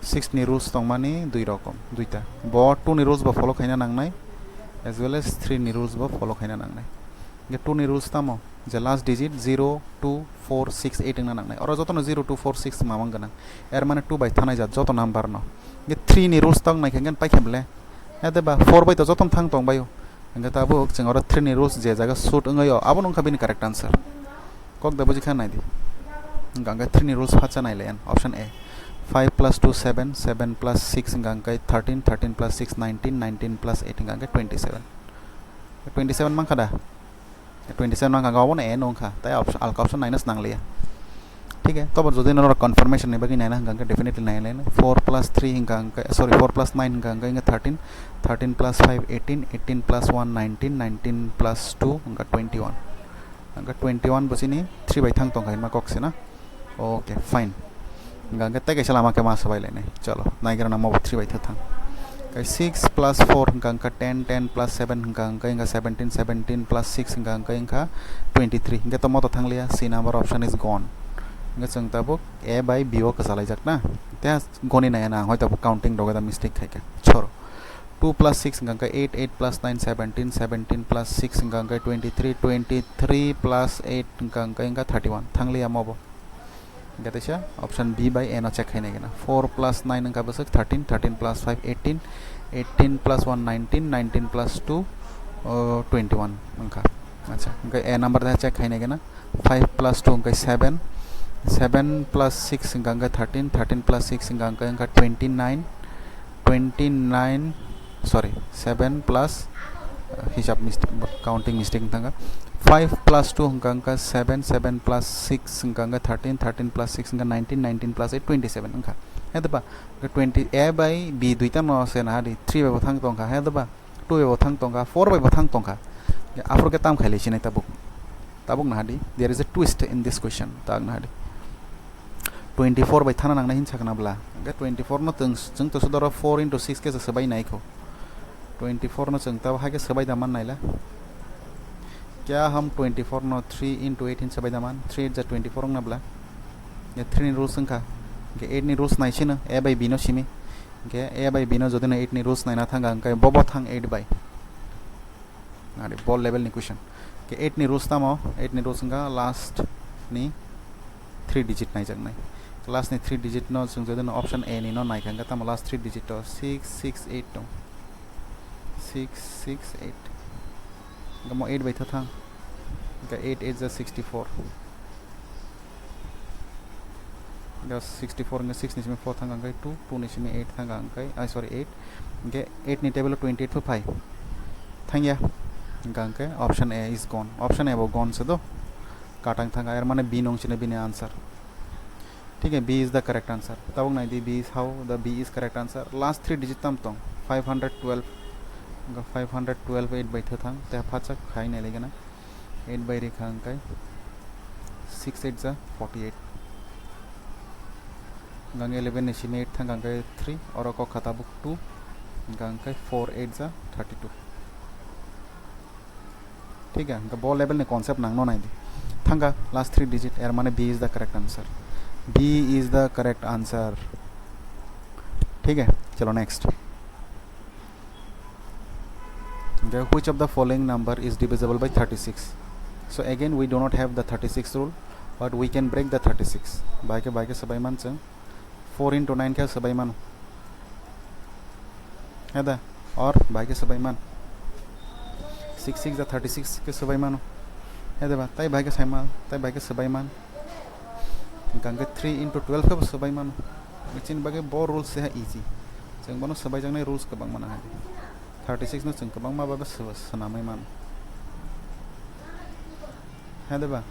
Speaker 1: 6 नि रूल्स तंग माने दुई रकम दुईटा ब 2 नि रूल्स बा फॉलो खायना नांगनाय एज वेल एज 3 नि रूल्स बा फॉलो खायना नांगनाय गे 2 नि रूल्स तामो जे लास्ट डिजिट 0 2 4 6 8 ना नांगनाय और जतन 0 2 4 6 मामंग गना एर माने 2 बाय थानाय जा जत नंबर न गे 3 नि रूल्स तंग नायखेन पाइखेबले एदे बा 4 बाय तो जतन थांग तंग बायो अंगे ताबो जों और 3 नि रूल्स जे जागा सूट अंगयो आबो नंखा बिनि करेक्ट आंसर कक दा बुझि खानाय दि गंगा 3 नि रूल्स फाचा नायलेन ऑप्शन ए 5 plus 2 7 7 plus 6 गंगा 13 13 plus 6 19 19 plus 8 गंगा 27 मान खादा 27 मान गंगा आबो ए नंखा ताय ऑप्शन आल्का ऑप्शन माइनस नांगलिया ठीक है तब जदि नर कन्फर्मेशन ने बगी नायना गंगा डेफिनेटली नायलेन 4 plus 3 गंगा सॉरी 4 plus 9 गंगा 13 13 plus 5 18 18 plus 1 19 19 plus 2 Ganga 21 बसिनी 3 by थांग तंग मा कक्से ना ओके फाइन गंगा तय कैसे लामा के मा सबाय लेने चलो नायगर नाम 3 बाय थांग 6 plus 4 गंगा 10 10 plus 7 गंगा 17 17 plus 6 गंगा 23 गे तो मत थांगलिया C number option is gone गे जों ताबो ए बाय बी ओ कसालाय जाक ना त्या गनि नाया ना होय ताबो काउंटिंग दगा दा मिस्टेक खायके छोरो 2 plus 6 गंगा 8 8 plus 9 17 17 plus 6 गंगा 23 23 plus 8 गंगा 31 थांगलिया मबो गतेशा ऑप्शन बी बाय ए न चेक हैने गेना 4 plus 9 का बसक 13 13 plus 5 18 18 plus 1 19 19 plus 2 21 अंका अच्छा गए ए नंबर दा चेक हैने गेना 5 plus 2 का 7 7 plus 6 गंगा 13 13 plus 6 गंगा 29 29 सॉरी 7 plus हिसाब मिस्टेक काउंटिंग मिस्टेक थांगा 5 plus 2 गंगा 7 7 plus 6 गंगा 13 13 plus 6 गंगा 19 19 plus 8 27 अंका है दबा 20 ए बाय बी दुइता न से ना हादि 3 बाय बथांग तंका है दबा 2 बाय बथांग तंका 4 बाय बथांग तंका आफर के ताम खाइले सिनै ताबुक ना हादि there is a twist in this question ताग ना हादि 24 by thana nang na hin sakna bla ga 24 no jeng to sudara 4 into 6 ke sabai nai ko 24 no jeng ta ha ke sabai daman naila क्या हम 24 no 3 into 18 सबाई दामान 3 8 जा 24 ना बला ये 3 नि रूल्स संखा के 8 नि रूल्स नाइसे न a by b नो सिमी के a by b नो जदि न 8 नि रूल्स नाइना थांगा अंकाय बबो थांग 8 by नारे बॉल लेवल नि क्वेश्चन के 8 नि रूल्स तामो 8 नि रूल्स संखा लास्ट नि 3 डिजिट नाइ जंग नाइ लास्ट नि 3 डिजिट नो जों जदि न ऑप्शन a नि नो नाइ खांगा तामो लास्ट 3 डिजिट तो 6 6 8 तो 6 6 8 गमो 8 by था का 8 8 जा 64 का 64 में 6 निचे में 4 था अंकाय 2 2 निचे में 8 था अंकाय आई सॉरी 8 के 8 नि टेबल 28 पे 5 थंगया अंकाय option A is gone option A वो गॉन से दो काटांग था यार माने बी नोंग चिने बी ने आंसर ठीक है B is the correct answer तब नहीं दी B is how the B is correct answer last 3 digit तम तो 512 512 8 by था ते फाचक खाई नहीं लेगा ना 8 by रेखा अंकाय 6 8 जा 48 गंगे 11 निशी में 8 था गंगे 3 और को खाता बुक 2 गंगे 4 8 जा 32 ठीक है का बॉल लेवल ने कॉन्सेप्ट नांगनो नहीं दी थंगा लास्ट 3 डिजिट एर माने B is the correct answer B is the correct answer ठीक है चलो next which of the following number is divisible by 36 so again we do not have the 36 rule but we can break the 36 by के सबाई मान चंग 4 into 9 के सबाई मान है दा और by के सबाई मान 6 6 जा 36 के सबाई मान है दा ताई by के सबाई मान ताई by के सबाई मान गंगे 3 into 12 के सबाई मान चिन बागे बो रूल्स से है इजी चंग बनो सबाई जंग ने रूल्स के बंग मना है 36 नो जों गोबां माबा सोनामै मान है देबा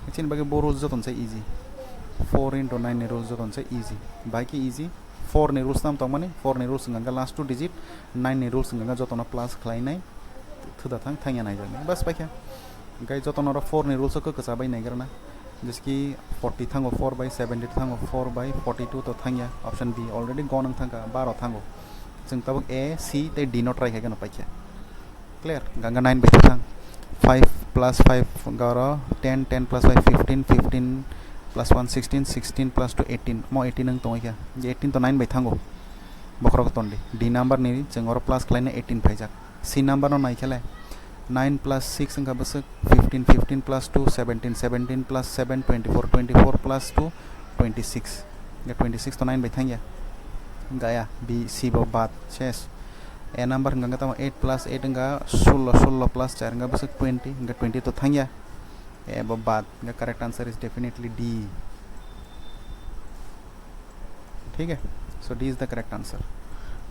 Speaker 1: इथिन बागे बो रुल्स जतन से इजी 4 into 9 नि रुल्स जतन से इजी बाकी इजी 4 नि रुल्स नाम त माने 4 नि रुल्स गंगा लास्ट 2 डिजिट 9 नि रुल्स गंगा जतन प्लस खलाइनाय थुदा थां थांया नाय जाने बस बाकी गाय जतन र 4 नि रुल्स को कसाबाय नायगरना जिसकी 40 थांगो 4 by 70 थांगो 4 by 42 तो थांया ऑप्शन बी ऑलरेडी गन थांगा 12 थांगो जों तब ए सी ते डी नोट राय हैगन पाइखे क्लियर गंगा 9 by थां 5 plus 5 गारो 10 10 plus 5 15 15 plus 1 16 16 plus 2 18 मो 18 नंग तो क्या ये 18 तो 9 by थांगो बखरो तोंडी डी नंबर नि जों और प्लस खलाइने 18 फाइजाक सी नंबर नो नाय खेले 9 plus 6 अंका बस 15 15 plus 2 17 17 plus 7 24 24 plus 2 26 ये 26 तो 9 by थांगया गया बी सी बो बात शेष ए नंबर गंगा तम 8 plus 8 गंगा 16 16 plus 4 गंगा बस 20 गंगा 20 तो थांगया ए बो बात गंगा correct answer is definitely D ठीक है so D is the correct answer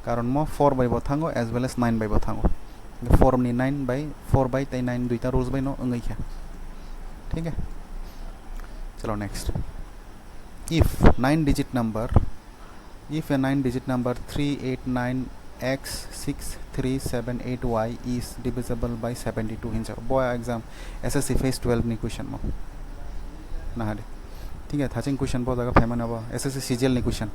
Speaker 1: कारण मो 4 by बो थांगो एज वेल एज 9 by बो थांगो 4 नि 9 by 4 by तै 9 दुईटा रूल्स बाय नो अंगै खे ठीक है चलो next if 9 digit number if a 9 digit number 389x6378y is divisible by 72 hinja boy exam SSC phase 12 ni question mo na hade ठीक है थाचिंग क्वेश्चन बहुत जगह फेमन अब SSC सीजीएल नि क्वेश्चन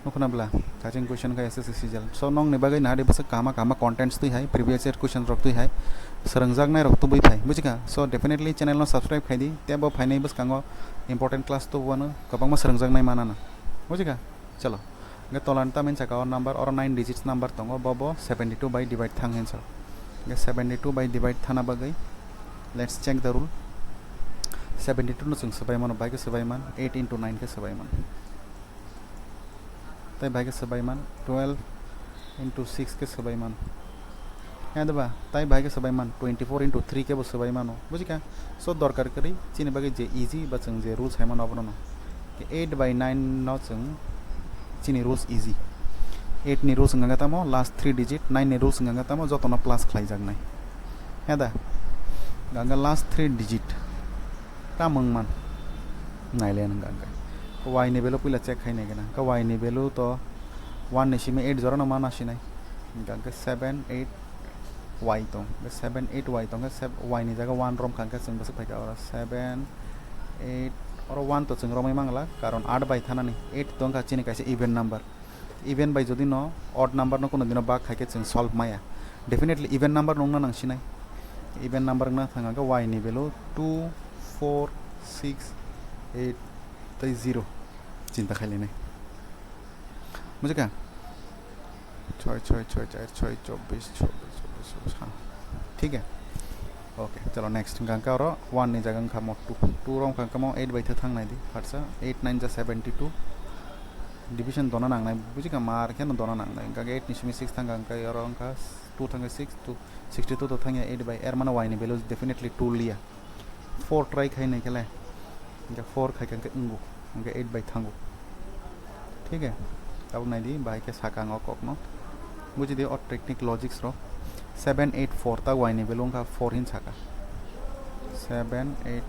Speaker 1: नखना बला थाचिंग क्वेश्चन का SSC सीजीएल सो नंग ने बागै नादे बस कामा कामा कंटेंट्स तुई हाय प्रीवियस ईयर क्वेश्चन रख तुई हाय सरंजाक नाय रख तो बई फाय बुझिका सो डेफिनेटली चैनल नो सब्सक्राइब खाइदी तेबो फाइनै बस कांगो इंपोर्टेंट क्लास तो वन कबांग मा सरंजाक नाय माना ना बुझिका चलो गे तोलानता मेन सका नंबर और 9 डिजिट्स नंबर तंगो बबो 72 by डिवाइड थांग हेंसर गे 72 by डिवाइड थाना बागै लेट्स चेक द रूल 72 नो जों सबाय मान बाय के सबाय मान 8 into 9 के सबाय मान तै बाय के सबाय मान 12 into 6 के सबाय मान यादबा तै बाय के सबाय मान 24 into 3 के बो सबाय मानो बुझिका सो दरकार करी चिनि बागै जे इजी बा जों जे रूल्स हायमान अबनो के 8 by 9 नो जों चिनी रूल्स इजी 8 नि रूल्स गंगा तमो लास्ट 3 डिजिट 9 नि रूल्स गंगा तमो जतो न प्लस खलाई जागनाय हेदा गंगा लास्ट 3 डिजिट ता मंगमान नाइले गंगा y नि वैल्यू पहिला चेक खाइने गना का y नि वैल्यू तो 1 निसी में 8 0 न मान आसिनाय गंगा 7 8 y तो 7 8 y तो y नि जगह 1 रोम खांका जों बस फाइका 7 8 और 1 तो जों रमै मांगला कारण 8 बाय थानानि 8 दं का चिनि कासे इवेन नम्बर इवेन बाय जदि न ऑड नम्बर न कोनो दिन बाग खाइके जों सॉल्व माया डेफिनेटली इवेन नम्बर नंगना नांसिनाय इवेन नम्बर ना थांगा y नि भेलु 2 4 6 8 तै 0 चिंता खाइलेनाय मुझे क्या 6 6 6 4 6 24 24 हाँ ठीक है ओके चलो नेक्स्ट गांका और 1 नि जगह खामो 2 रंग खामो 8 बाय थांनाय दि फारसा 8 9 जा 72 डिवीजन दोना नांनाय बुझि का मार के न दोना नांनाय गांका 8 नि 6 थांगा गांका और अंका 2 थांगा 6 to 62 तो थांगा 8 बाय एर माने y नि वैल्यू डेफिनेटली 2 लिया 4 ट्राई खाइनाय केला गांका 4 खाइ गांका इंगु गांका 8 बाय थांगु ठीक है अब नाय दी बाय के साकांग कक न बुझि दे और टेक्निक लॉजिक्स रो 7 8 4 ता y नि वैल्यू का 4 हिन साका 7 8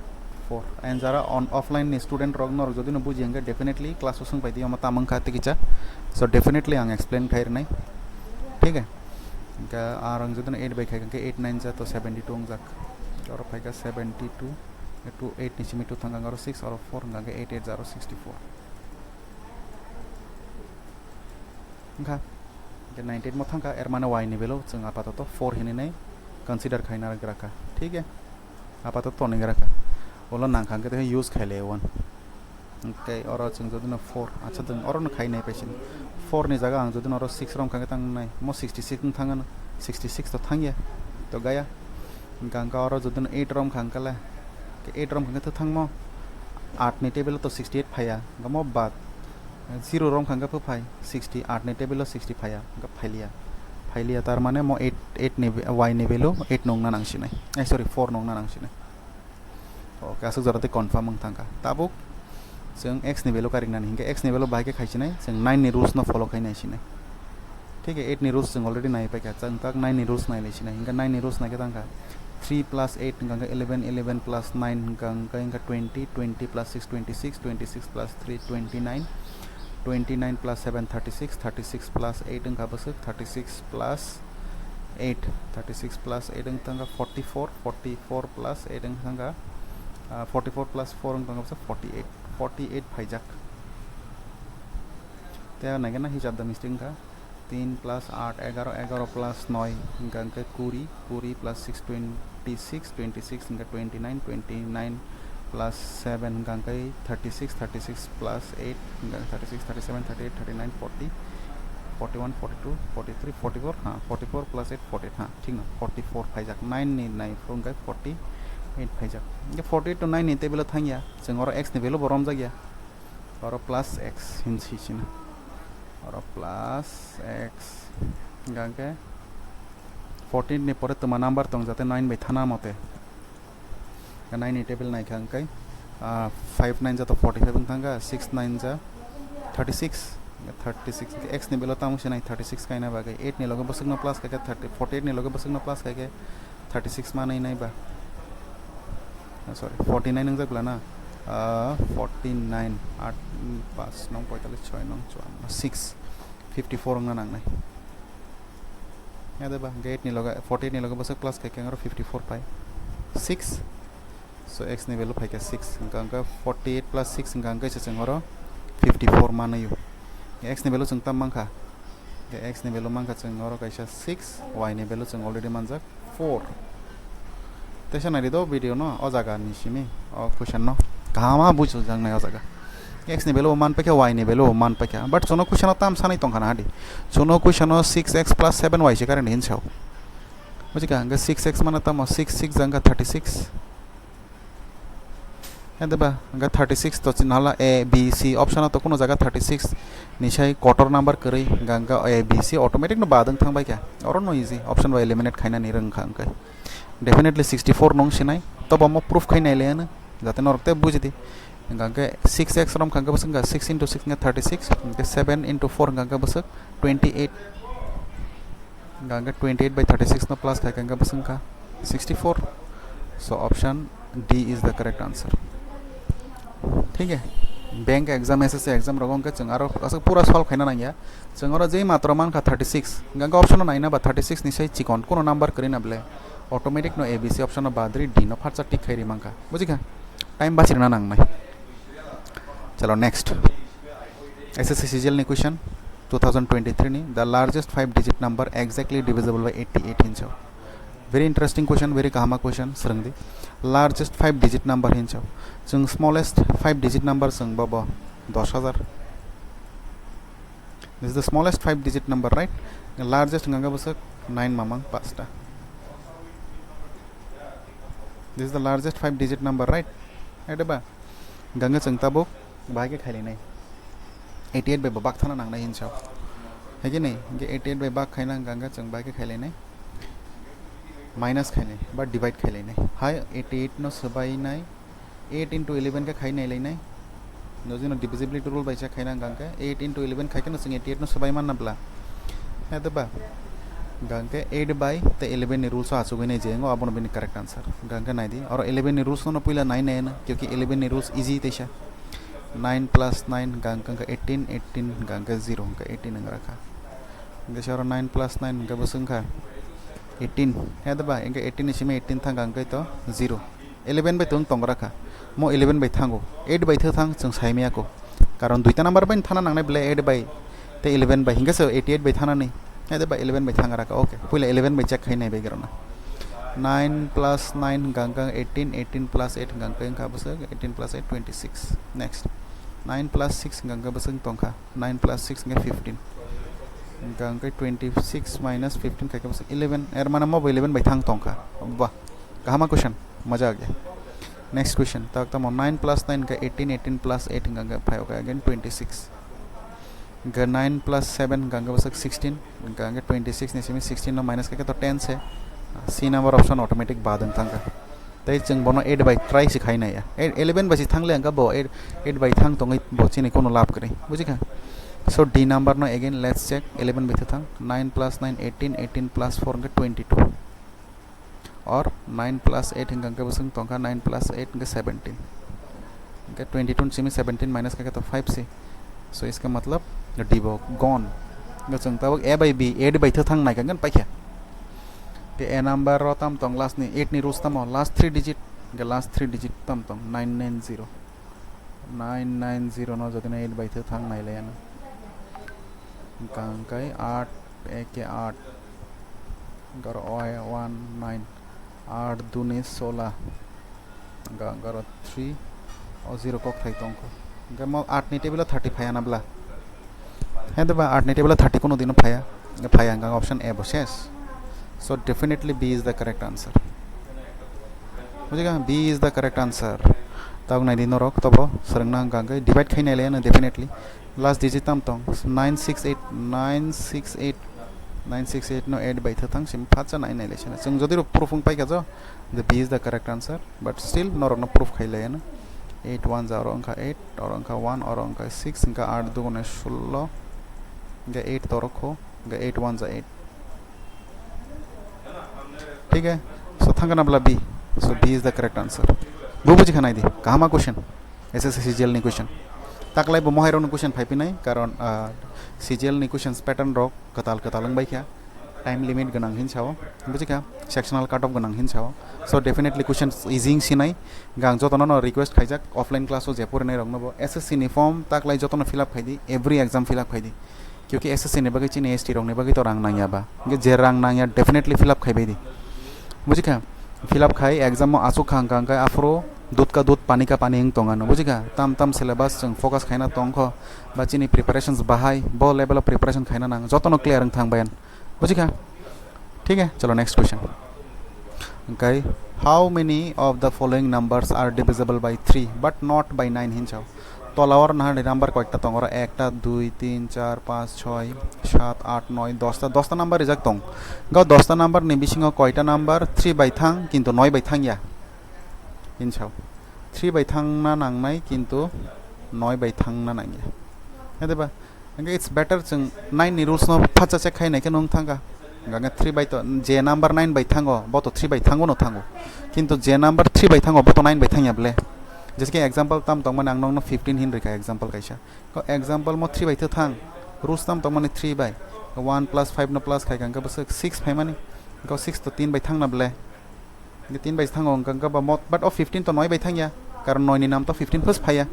Speaker 1: 4 एंड जरा ऑन ऑफलाइन नि स्टूडेंट रग न जदि न बुझिएंगे डेफिनेटली क्लास संग पाइदि हम तामंग खाते किचा सो डेफिनेटली आं एक्सप्लेन खाइरनाय ठीक है का आरंग जदि न 8 बाय खाइ के 8 9 जा तो 72 अंग जाक और फाइका 72 to 8 नि 2 थांगा और 6 और 4 गांगे 8 8 0 64 का 98 mo thangka er mana y ni velo जों आपातत 4 हिनै कंसीडर खाइना ग्राका ठीक है आपातत नि ग्राका ओला नांखांगे ते यूज खाइले 1 ओके और जों जदिन 4 अच्छा जों और न खाइनाय पैसिन 4 नि जगह आं जदिन और 6 रम खांगे तांनाय म 66 न थांगन 66 तो थांगिया तो गाया गांका और जदिन 8 रम खांगला के 8 रम खांगे तो थांग म 8 नि टेबल तो 68 फाया गम बाद 0 रम खांगा फाइ 68 नि टेबल 60 फाया गा फाइलिया तार माने म 8 नि y नि वैल्यू 8 नंगना नांसिनाय ए सॉरी 4 नंगना नांसिनाय ओके आसु जराते कन्फर्म थांगा ताबो जों x नि वैल्यू कारिंगना हिंगे x नि वैल्यू बायके खाइसिनाय जों 9 नि रुल्स न फॉलो खाइनायसिनाय ठीक है 8 नि रुल्स जों अलरेडी नाय पाइका जों ताक 9 नि रुल्स नायलेसिनाय हिंगा 9 नि रुल्स नायके तांगा 3 plus 8 Ganga 11 11 plus 9 Ganga इंगा 20 20 plus 6 26 26 plus 3 29 29 plus 7 36 36 plus 8 इंगा Basak 36 plus 8 36 plus 8 इंगा 44 44 plus 8 इंगा 44 plus 4 इंगा Basak 48 48 फाइजाक ते नागे ना हिसाब द मिस्टेक का 3 plus 8 11 11 plus 9 Ganga 20 plus 6 26 26 इंगा 29 29 plus 7 Ganga 36 36 plus 8 Ganga 36 37 38 39 40 41 42 43 44 हाँ 44 plus 8 48 हाँ ठीक ना 44 फाइजाक 9 नि 9 गंगा 48 फाइजाक ये 48 to 9 नि टेबल थांगिया जों और x नि वैल्यू बरम जागिया और प्लस x हिनसिसिना और प्लस x गंगा 14 नि परे तमा नंबर तंग जाते 9 बाय थाना मते 9 नि टेबल नाय खांकै 5 9 जा तो 47 थांगा 6 9 जा 36 36 x नि बेलो तामुसे नाय 36 काइना बागे 8 नि लगे बसकना प्लस काके 30 48 नि लगे बसकना प्लस काके 36 मा नाय बा सॉरी 49 नंग जागला ना 49 8 5 9 45 6 9 6 54 अंग नांनाय याद बा गेट नि लगे 48 नि लगे बसक प्लस काके 54 पाई 6 so x नि वैल्यू फाइका 6 गंगा 48 plus 6 गंगा से जोंरो 54 मानयो x नि वैल्यू जों ताम मांखा x नि वैल्यू मांखा जोंरो काइसा 6 y नि वैल्यू जों अलरेडी मानजाक 4 तेसा नारि दो भिडियो न अजागा निसिमी अ क्वेश्चन न गामा बुझो जांनाय अजागा x नि वैल्यू मान पाके y नि वैल्यू मान पाके बट जोनो क्वेश्चन ताम सानै तंखाना हादि जोनो क्वेश्चन 6x plus 7y से कारण हिनसाव बुझिका 6x माने ताम 6 6 जंगा 36 हेदबा गा 36 तो चिन्हाला ए बी सी ऑप्शन तो कोनो जगह 36 निशाय क्वार्टर नंबर करै गंगा ए बी सी ऑटोमेटिक न बादं थांबाय क्या और नो इजी ऑप्शन बाय एलिमिनेट खाइना नि रोंखा अंकै डेफिनेटली 64 नं सिनाय तब हम प्रूफ खाइनाय लेन जाते नरते बुझिदि गंगा 6x रम खंगा बसंगा 6 into 6 गा 36 7 into 4 गंगा बसक 28 गंगा 28 by 36 न प्लस गंगा बसंगा 64 so option D is the correct answer ठीक है बैंक एग्जाम एसएससी एग्जाम रगों के चंगारो असक पूरा सॉल्व खाइना नांगिया चंगारो जे मात्र मान का 36 गंगा ऑप्शन नाइना बा 36 निसै चिकन कोनो नंबर करिना बले ऑटोमेटिक नो एबीसी ऑप्शन बादरी डी न फारसा टिक खाइरि मांका बुझिका टाइम बासिरना नांनाय चलो नेक्स्ट SSC CGL नि क्वेश्चन 2023 नि the largest 5 digit number exactly divisible by 88 हिंसाव very interesting question very kahama question srangdi largest 5 digit number hinchau जों smallest 5 digit number जों babo 10000 this is the smallest 5 digit number right largest ganga basak 9 mamang pasta this is the largest 5 digit number right ba ganga जों tabo bahage khaile nai 88 by babak thana nang nai hinchau hege nei 88 by bak khaina ganga जों bahage khaile nai minus खाई बा divide खाई high 88 no सबाई 8 into 11 का खाई लेना नोजिनो divisibility rule Baisa खाई गांके 8 into 11 खाई 88 नो सबाई मान नब्ला है तो बा गांके 8 by 11 नि रूल्स आसुगे नहीं जेंगो आपन बिन करेक्ट आंसर गांके नाइ दी और 11 नि रूल्स नो पहिला 9 है ना क्योंकि 11 नि रूल्स इजी तेसा 9 plus 9 गांके 18 गांके 0 का 18 अंग रखा जैसे और 9 plus 9 का बसंखा 18 है दबा इनके 18 इसी में 18 था गांगे तो 0 11 by तुम तोंग रखा मो 11 by थांगो 8 by थे थांग जों साइमिया को कारण दुईटा नंबर बाइन थाना नांगने ब्ले 8 by ते 11 by हिंगे से 88 by थाना नहीं है दबा 11 by थांग रखा ओके पहले 11 by चेक खाई नहीं बेगर ना 9 plus 9 गांगा 18 plus 8 गांगा इनका बस 18 plus 8 26 next 9 plus 6 गांगा बस तोंगा 9 plus 6 के 15 गांगे 26 minus 15 का बस 11 एर माना मो 11 by थांग तोंगा वाह कहाँ क्वेश्चन मजा आ गया नेक्स्ट क्वेश्चन तक तम 9 plus 9 का 18 plus 8 गांगा 5 का अगेन 26 गा 9 plus 7 गांगा बस 16 गांगे 26 ने सिमी 16 नो माइनस का तो 10 से सी नंबर ऑप्शन ऑटोमेटिक बादन थांगा तै जों बनो 8 by ट्राई सिखाई ना या 11 by थांगले अंगा बो 8 by थांग तोंगै बो चिनि कोनो लाभ करे बुझिका so D number no again let's check 11 by thang 9 plus 9 18 plus 4 22 और 9 plus 8 इंगा बसंग तोंगा 9 plus 8 इंगा 17 इंगा 22 से में 17 माइनस का तो 5 से so इसका मतलब D वो gone इंगा चंगता वो A by B 8 by thang नाइ कंगन पाइया ते A number रो तम तोंग last ने 8 नि रूल्स तम last 3 digit इंगा last 3 digit तम तोंग 990 नो जतिन 8 by thang नाइ ले याना गांकाई 8 1 8 गर ओए 1 9 8 2 ने 16 गर 3 और 0 को थाई तोंको गम 8 ने टेबल 35 आनाब्ला है दबा 8 ने टेबल 30 कोनो दिनो फाया फाया गांग ऑप्शन ए बसेस so definitely B is the correct answer बुझेगा B is the correct answer तब नाइ दिनो रक तब सरंगना गांगे डिवाइड खाइ नाइ लेना डेफिनेटली लास्ट डिजिट तम तों 968 नो 8 by थथां सिम फाचा नाइ नाइ लेसन जों जदि प्रूफिंग पाइ गजो the B is the correct answer but still नरक न प्रूफ खाइले ना 8 1 0 अंका 8 और अंका 1 और अंका 6 अंका 8 2 गुणे 16 अंका 8 तो रखो अंका 8 1 जा 8 ठीक है सो थंगा नबला B so B is the correct answer बो बुझि खानाइ दि कामा क्वेश्चन एसएससी सीजीएल नि क्वेश्चन ताकलाय बो महायरन क्वेश्चन फाइपिनाय कारण सीजीएल नि क्वेश्चंस पैटर्न रक कताल बाइख्या टाइम लिमिट गनां हिनसाव बुझिका सेक्शनल कट ऑफ गनां हिनसाव सो डेफिनेटली क्वेश्चन इजिंग सिनाय गां जतन रिक्वेस्ट खाइजाक ऑफलाइन क्लास जेपुर नै रंगनबो एसएससी नि फॉर्म ताकलाय जतन फिल अप खाइदि एवरी एग्जाम फिल अप खाइदि क्योंकि एसएससी नि बगै चिनि एसटी रंगनि बगै तो रां नांयाबा जे रां नांया डेफिनेटली फिल अप खाइबायदि बुझिका फिल अप खाइ एग्जाम में आसु खां गां आफ्रो दूध का दूध पानी का पानी हिंग तोंगानो बुझिका तम तम सिलेबस जों फोकस खाइना तोंखो बाचिनि प्रिपरेशंस बाहाय बो लेवल ऑफ प्रिपरेशन खाइना नां जतन क्लियर थांग बायन बुझिका ठीक है चलो next question okay how many of the following numbers are divisible by 3 but not by 9 हिंचाव तलावर ना नंबर कयटा तंगरा 1 2 3 4 5 6 7 8 9 10 नंबर रिजाक तंग ग 10 नंबर नि बिसिङाव कयटा नंबर 3 बाय थां किन्तु 9 बाय थांया हिंसाव 3 बाय थांना नांनाय किन्तु 9 बाय थांना नांया हेदेबा अंगे इट्स बेटर जों 9 नि रुल्स न फाचा चेक खाइनायखौ नों थांगा गांगा 3 बाय तो जे नंबर 9 बाय थांगो बो तो 3 बाय थांगो न थांगो किन्तु जे नंबर 3 बाय थांगो बो तो 9 बाय थांया ब्ले जैसे कि एग्जांपल तम तंगमन आं नंनो 15 हिन रेखा एग्जांपल कैसा को एग्जांपल म 3 बाय तो थांग रुल्स तम तंगमन 3 बाय 1 + 5 न प्लस खाइ गांगा बस 6 फाइ माने को 6 तो 3 बाय थांग न ब्ले 3 बाय थांगो गांगा बा मत बट 15 तो 9 बाय थांया कारण 9 नि नाम तो 15 फर्स्ट फाया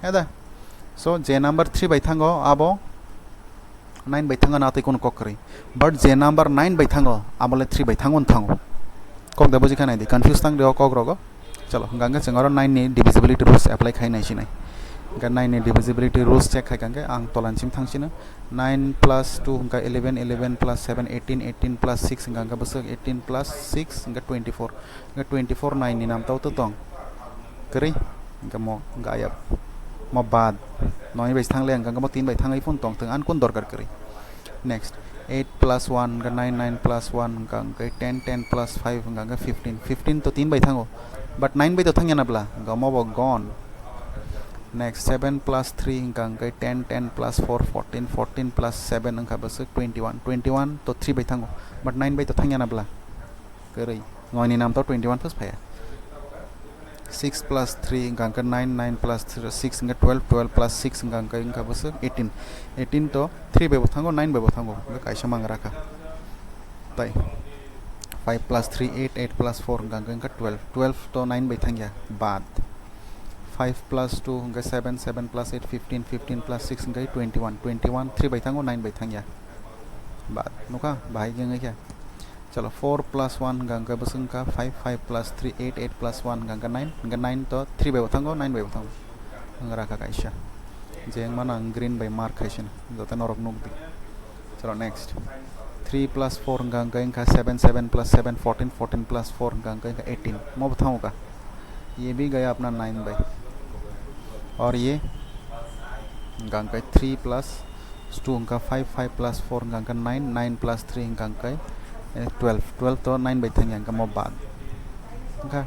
Speaker 1: ada so j number 3 bai thango abo 9 bai thanga na tai kon kokri but j number 9 bai thango abole 3 bai thangon thango kok da buji khanai di confuse tang de kok rogo chalo ganga chengaro 9 ni divisibility rules apply khai nai sinai ga 9 ni divisibility rules check khai ganga ang tolanchim thangsina 9 plus 2 ga 11 11 plus 7 18 18 plus 6 ganga busuk 18 plus 6 ga 24 ga 24 9 ni nam tau to tong kri ga mo ga ayap mo bad noi bai thang leng ganga mo 3 bai thang ai phone tong tang an kon dorkar kri next 8 plus 1 ga 9 9 plus 1 ganga 10 10 plus 5 ganga 15 15 to 3 bai thango but 9 bai to thang yana bla ga mo bo gone next 7 plus 3 ganga 10 10 plus 4 14 14 plus 7 angka basuk 21 21 to 3 bai thango but 9 bai to thang yana bla kri noi ni nam to 21 plus phaya 6 plus 3 ganga 9 9 plus 6 ganga 12 12 plus 6 ganga angka basuk 18 18 to 3 bai thango 9 bai thango ga kaisa mang rakha tai 5 plus 3 8 8 plus 4 ganga angka 12 12 to 9 bai thangya bad 5 plus 2 angka 7 7 plus 8 15 15 plus 6 angka 21 21 3 bai thango 9 bai thangya bad nuka bahai ge ngai kya chalo 4 plus 1 ganga basung ka 5 5 plus 3 8 8 plus 1 ganga 9 to 3 bai thango 9 bai thango ngara ka kaisa jeng mana green bai mark khaishin jota norok nuk di chalo next 3 plus 4 ganga ka 7 7 plus 7 14 14 plus 4 ganga का 18 मैं बताऊंगा ये भी गया अपना 9 by और ये Ganga 3 plus 2 का 5 5 plus 4 गंगा 9 9 plus 3 गंगा 12 12 तो 9 बाई थंग गंगा मो बाद ओके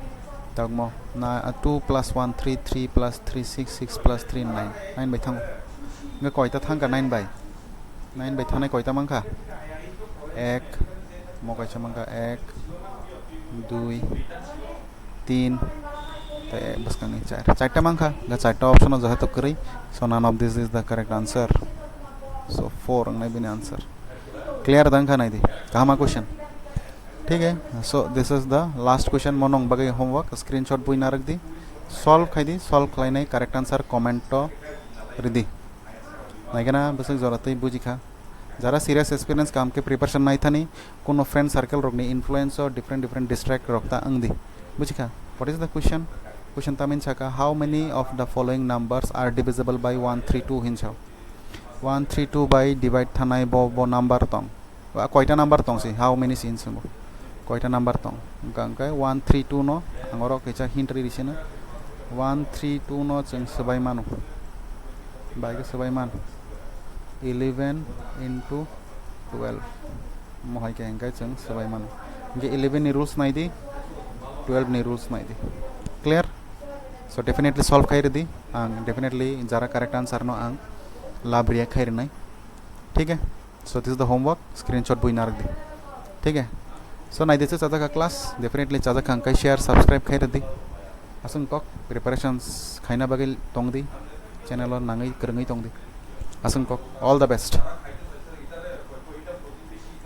Speaker 1: तब मो ना 2 plus 1 3 3 plus 3 6 6 plus 3 9 9 बाई थंग ग कोइता थंग का 9 बाई थाने कोइता मंखा एक मोका चमंगा 1 2 3 ते बस कने चारटा मंखा गा चारटा ऑप्शन जो है तो करी so none of this is the correct answer so 4 अंग नहीं बिन आंसर क्लियर दंखा नहीं दी कहामा क्वेश्चन ठीक है so this is the last question मोनोंग बगे होमवर्क स्क्रीनशॉट बुइना रख दी सॉल्व खाइदी सॉल्व खालायनाय करेक्ट आंसर कमेंट तो रिदी नायगना बस जरतै बुजिखा जरा सीरियस एक्सपीरियंस काम के प्रिपरेशन नहीं था नहीं कोनो फ्रेंड सर्कल रोकनी इन्फ्लुएंस और डिफरेंट डिस्ट्रैक्ट रोकता अंगदी बुझिका व्हाट इज द क्वेश्चन तामिन छका how many of the following numbers are divisible by 132 हिंसाव 132 बाय डिवाइड थानाय बो नंबर तंग कयटा नंबर तंग सि हाउ मेनी सिन संगो कयटा नंबर तंग गंगाय 132 नो आंगरो केचा हिंट रिसेना 132 नो जों सबाय मानो बायगे सबाय मान 11 into 12 mohai ke engkai chung sabai man ge 11 ni rules nai di 12 ni rules nai di clear so definitely solve khair di ang definitely jara correct answer no ang labriya khair nai ठीक है so this is the homework screenshot buinar di ठीक है so nai this is chaja ka class definitely chaja ka angkai share subscribe khair di asung kok preparations khaina bagil tong di channel or nangai krengai tong di asung kok all the best